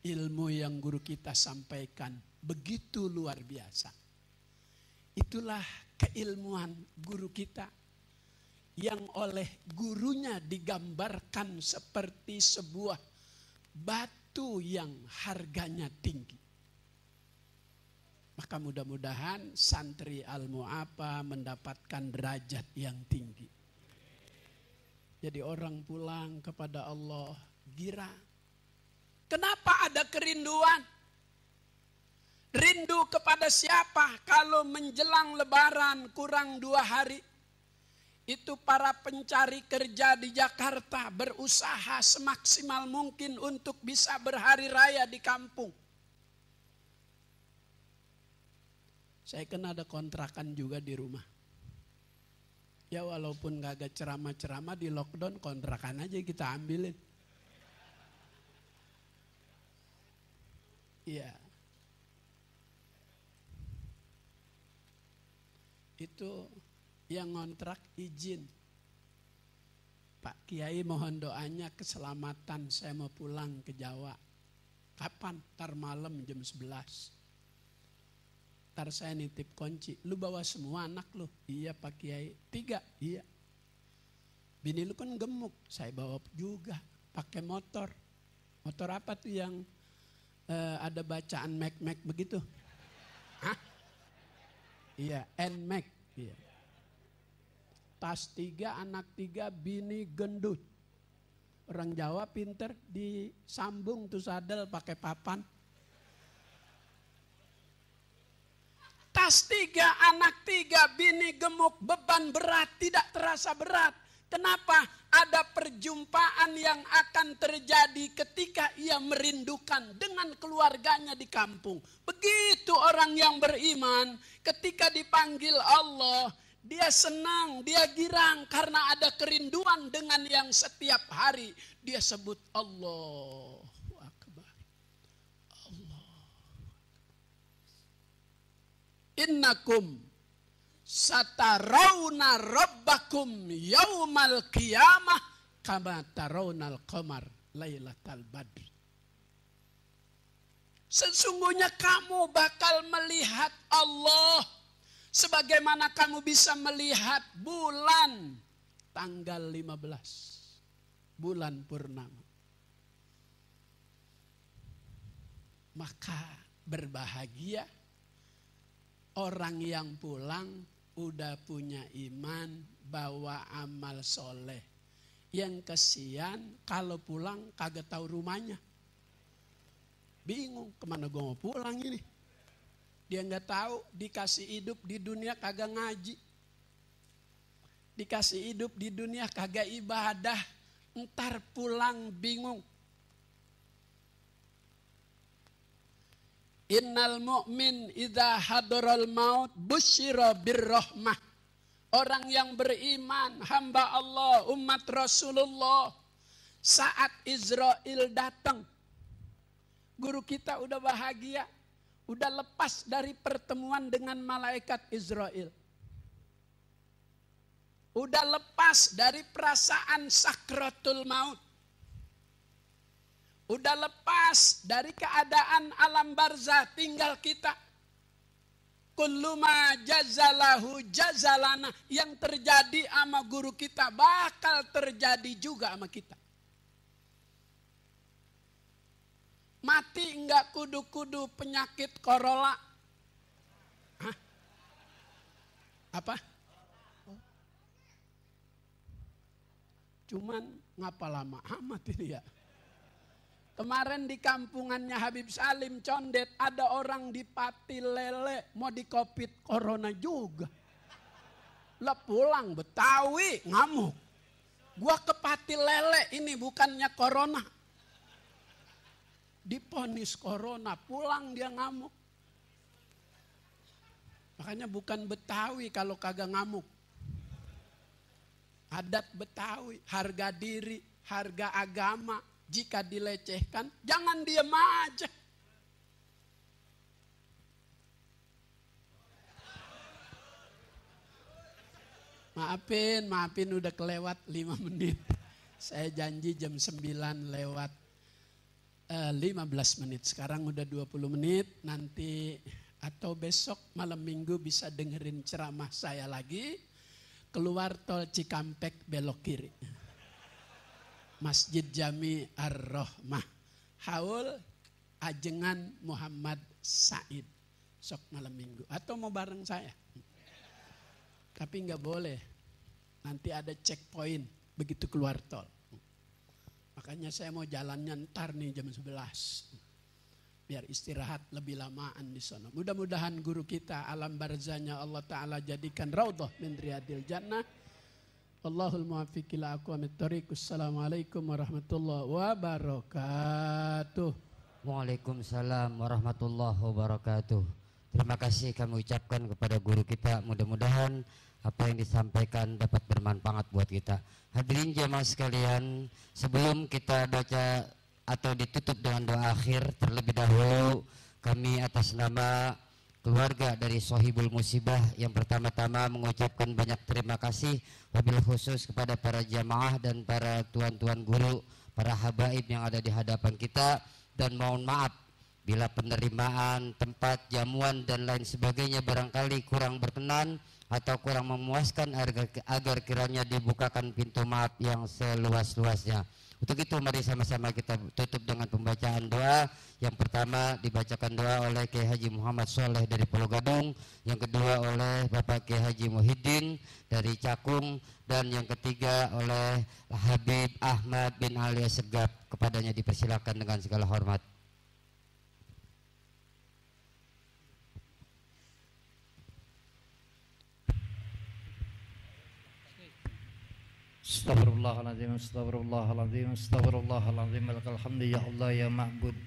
ilmu yang guru kita sampaikan begitu luar biasa. Itulah keilmuan guru kita yang oleh gurunya digambarkan seperti sebuah batu yang harganya tinggi. Maka mudah-mudahan santri Al-Mu'afa mendapatkan derajat yang tinggi. Jadi orang pulang kepada Allah gira. Kenapa ada kerinduan? Rindu kepada siapa? Kalau menjelang lebaran kurang 2 hari. Itu para pencari kerja di Jakarta berusaha semaksimal mungkin untuk bisa berhari raya di kampung. Saya kan ada kontrakan juga di rumah. Ya walaupun gak ada ceramah-ceramah di lockdown, kontrakan aja kita ambilin. Iya. Itu yang ngontrak izin. Pak Kiai mohon doanya keselamatan, saya mau pulang ke Jawa. Kapan? Ntar malam jam 11. Ntar saya nitip kunci. Lu bawa semua anak lu? Iya Pak Kiai. 3? Iya. Bini lu kan gemuk. Saya bawa juga. Pakai motor. Motor apa tuh yang ada bacaan Mac begitu? Hah? Iya, N-Mac. Iya. Tas 3, anak 3, bini gendut. Orang Jawa pinter disambung tuh sadel pakai papan. Tas 3, anak 3, bini gemuk, beban berat, tidak terasa berat. Kenapa? Ada perjumpaan yang akan terjadi ketika ia merindukan dengan keluarganya di kampung. Begitu orang yang beriman ketika dipanggil Allah, dia senang, dia girang karena ada kerinduan dengan yang setiap hari dia sebut Allahu Akbar. Innakum satarawna rabbakum yaumal qiyamah kama tarawnal qamar lailatal badr. Sesungguhnya kamu bakal melihat Allah sebagaimana kamu bisa melihat bulan tanggal 15 bulan purnama. Maka berbahagia orang yang pulang udah punya iman, bawa amal soleh. Yang kesian kalau pulang kagak tahu rumahnya. Bingung kemana gue mau pulang ini. Dia nggak tahu, dikasih hidup di dunia kagak ngaji. Dikasih hidup di dunia kagak ibadah. Ntar pulang bingung. Innal mu'min idza hadaral maut busyira birrahmah. Orang yang beriman, hamba Allah, umat Rasulullah, saat Israel datang, guru kita udah bahagia, udah lepas dari pertemuan dengan malaikat Israel. Udah lepas dari perasaan sakratul maut. Udah lepas dari keadaan alam barzah, tinggal kita. Kullu ma jazalahu jazalana. Yang terjadi sama guru kita bakal terjadi juga sama kita. Mati enggak kudu-kudu penyakit korola. Hah? Apa? Cuman ngapa lama amat ini ya? Kemarin di kampungannya Habib Salim Condet ada orang di Pati Lele mau di COVID corona juga. Lah pulang Betawi ngamuk. Gua ke Pati Lele ini bukannya corona. Diponis corona, pulang dia ngamuk. Makanya bukan Betawi kalau kagak ngamuk. Adat Betawi, harga diri, harga agama. Jika dilecehkan, jangan diam aja. Maafin udah kelewat 5 menit. Saya janji jam 9 lewat 15 menit. Sekarang udah 20 menit. Nanti atau besok malam minggu bisa dengerin ceramah saya lagi. Keluar tol Cikampek belok kiri. Masjid Jami Ar-Rahmah. Haul Ajengan Muhammad Said. Sok malam minggu. Atau mau bareng saya. Tapi nggak boleh. Nanti ada checkpoint begitu keluar tol. Makanya saya mau jalannya ntar nih jam 11. Biar istirahat lebih lamaan di sana. Mudah-mudahan guru kita alam barzahnya Allah Ta'ala jadikan raudhah min riyadil jannah. Allahul muwaffiq ila aqwamit thoriq. Assalamualaikum warahmatullahi wabarakatuh. Waalaikumsalam warahmatullahi wabarakatuh. Terima kasih kami ucapkan kepada guru kita. Mudah-mudahan apa yang disampaikan dapat bermanfaat buat kita. Hadirin jamaah sekalian, sebelum kita baca atau ditutup dengan doa akhir, terlebih dahulu kami atas nama keluarga dari Sohibul Musibah yang pertama-tama mengucapkan banyak terima kasih wabil khusus kepada para jamaah dan para tuan-tuan guru, para habaib yang ada di hadapan kita, dan mohon maaf Bila penerimaan, tempat, jamuan dan lain sebagainya barangkali kurang berkenan atau kurang memuaskan, agar kiranya dibukakan pintu maaf yang seluas-luasnya. Untuk itu mari sama-sama kita tutup dengan pembacaan doa. Yang pertama dibacakan doa oleh Kiai Haji Muhammad Soleh dari Pulau Gadung, yang kedua oleh Bapak Kiai Haji Muhyiddin dari Cakung, dan yang ketiga oleh Habib Ahmad bin Ali Assegaf. Kepadanya dipersilakan dengan segala hormat. Astaghfirullahaladzim, astaghfirullahaladzim, astaghfirullahaladzim. Lakal hamdu ya Allah ya ma'bud,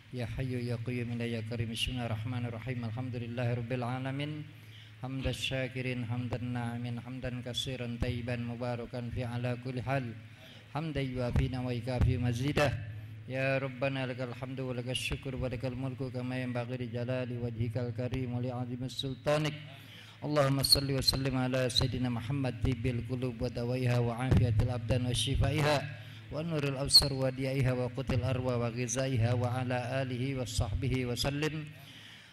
ya hayyu ya qayyum ya karim. Bismillahirrahmanirrahim. Alhamdulillahirabbil alamin. Hamdan syakirin, hamdan na'imin, hamdan katsiran tayyiban mubarakan fi ala kulli hal. Hamdan yuwafi wa yukafi mazidah. Ya Rabbana lakal hamdu wa lakal syukru wa lakal mulku kama yanbaghi li jalali wajhikal karim wa li 'azimi sultanik. Allahumma salli wa sallim ala Sayyidina Muhammad tibil qulub wa dawaiha wa afiatil abdan wa shifaiha wa nuril absar wa diaiha wa qutil arwa wa ghizaiha wa ala alihi wa sahbihi wa sallim.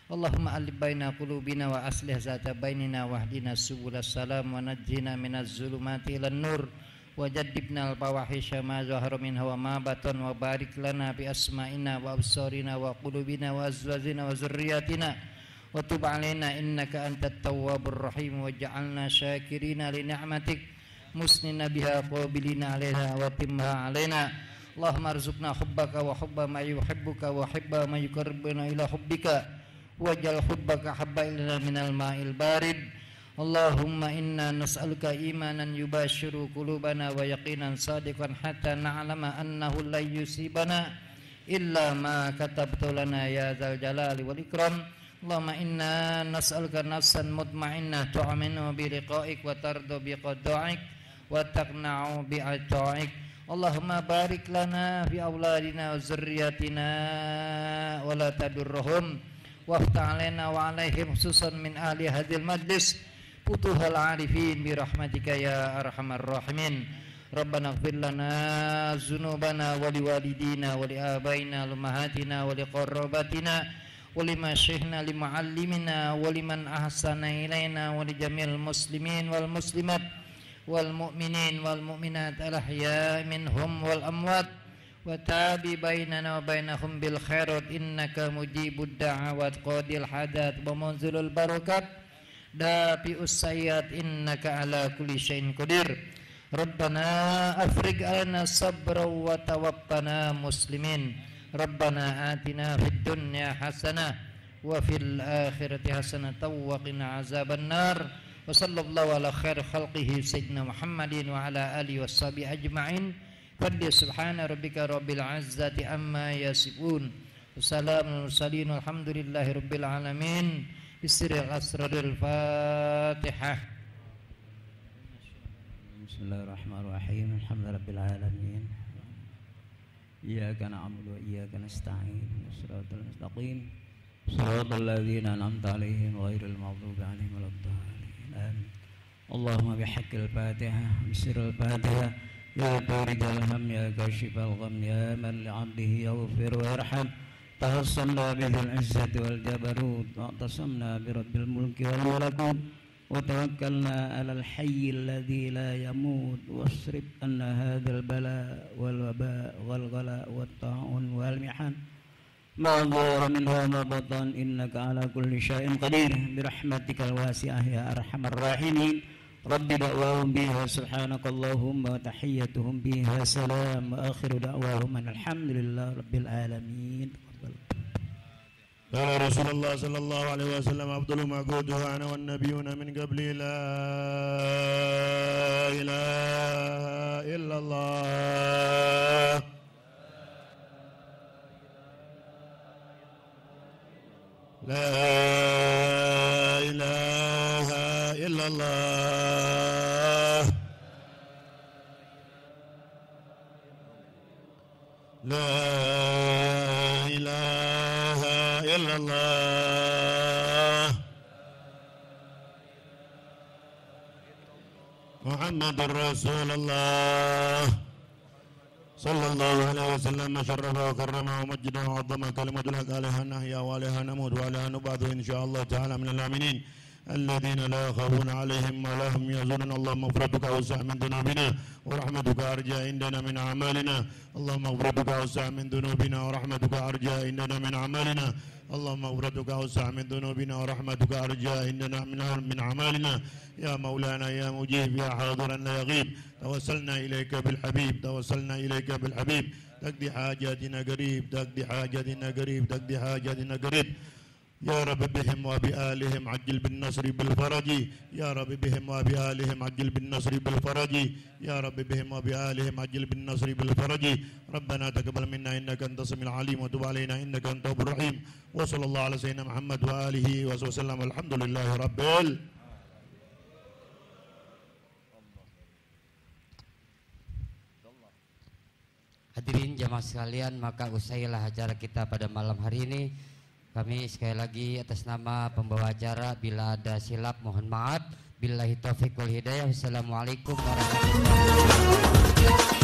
Allahumma alif baina qulubina wa aslih zata bainina wahdina subulas salam wa najjina minaz zulumati ilan nur wa jaddibna al-fawahisha ma zahara minha wa ma batan wa barik lana bi asma'ina wa absarina wa qulubina wa azwajina wa zurriyatina wa tub alaina innaka antat tawwabur rahim waj'alna syakirina li ni'matik musnina biha qabilina 'alaiha wa timha 'alaina. Allahumma arzuqna hubbaka wa hubba ma yuhibbuka wa hubba ma yuqarribuna ila hubbika waj'al hubbaka habba ilaina minal ma'il barid. Allahumma inna nas'aluka imanan yubashiru qulubana wa yaqinan sadiqan hatta na'lama annahu la yusibana illa ma katabta lana ya dzal jalali wal ikram. Allahumma inna nas'aluka nafsan mutma'innah tu'minu bi liqa'ik wa tardu bi qada'ik wa taqna'u bi ata'ik. Allahumma barik lana fi awladina wa zurriyatina wa la tadurruhum waftah alaina wa alaihim khususan min ahli hadhil majlis futuhal arifin bi rahmatika ya arhamar rahimin. Rabbana ighfir lana dzunubana wa liwalidina wa li abaina wa ummahatina wa li qarabatina ولما شيخنا لمعلمنا ولمن أحسن إلينا ولجميع المسلمين والمسلمات والمؤمنين والمؤمنات الأحياء منهم والأموات وتاب بيننا وبينهم بالخيرات إنك مجيب الدعوات قاضي الحاجات ومنزل البركات دافع السيئات إنك على كل شيء قدير. ربنا أفرج علينا صبرا وتوفنا مسلمين. Rabbana atina fid dunya hasanah wa fil akhirati hasanah wa qina azaban nar. Wa sallallahu ala khair khalqihi sayyidina Muhammadin wa ala alihi washabihi ajma'in. Fadli subhana rabbika rabbil izzati amma yasifun. Wassalamu mursalin walhamdulillahi rabbil alamin. Bismillahil asraril Fatihah. Bismillahirrahmanirrahim. Alhamdulillahirabbil alamin. إياك نعبد وإياك نستعين صراط المستقيم صراط الذين أنعمت عليهم غير المغضوب عليهم ولا الضالين آمين. اللهم بحق الفاتحة بسر الفاتحة يا بارد الهم يا كاشف الغم يا من لعبده يغفر ويرحم. تحصنا به العزة والجبروت واعتصمنا برب الملك والملكوت وتوكلنا على الحي الذي لا يموت واصرف عنا هذا البلاء والوباء والغلاء والطاعون والمحن ما ظهر منها وما بطن إنك على كل شيء قدير برحمتك الواسعة يا أرحم الراحمين. رب دعواهم بها سبحانك اللهم وتحيتهم بها سلام وآخر دعواهم أن الحمد لله رب العالمين. قال رسول الله صلى الله عليه وسلم أفضل ما قلته أنا والنبيون من قبلي لا إله إلا الله لا إله إلا الله لا إله إلا الله محمد رسول الله صلى الله عليه وسلم شرف وكرم ومجد وعظم كلمة الحق عليها نحيا وعليها نموت وعليها نبعث إن شاء الله تعالى من الآمنين الذين لا يخافون عليهم ولا هم يحزنون. اللهم مغفرتك أوسع من ذنوبنا ورحمتك أرجى عندنا من أعمالنا. اللهم مغفرتك أوسع من ذنوبنا ورحمتك أرجى عندنا من أعمالنا. اللهم مغفرتك أوسع من ذنوبنا ورحمتك أرجى عندنا من أعمالنا. يا مولانا يا مجيب يا حاضرا لا يغيب توسلنا إليك بالحبيب توسلنا إليك بالحبيب تقضي حاجاتنا قريب تقضي حاجاتنا قريب تقضي حاجاتنا قريب. يا رب بهم وبآلهم عجل بالنصر بالفرج. يا رب بهم وبآلهم عجل بالنصر بالفرج. يا رب بهم وبآلهم عجل بالنصر بالفرج. ربنا تقبل منا إنك أنت السميع العليم وتب علينا إنك أنت التواب الرحيم. وصلى الله على سيدنا محمد وآله وصحبه وسلم. الحمد لله رب العالمين. Hadirin jamaah sekalian, maka usailah acara kita pada malam hari ini. Kami sekali lagi atas nama pembawa acara bila ada silap mohon maaf. Billahi taufiq wal hidayah. Wassalamualaikum warahmatullahi wabarakatuh.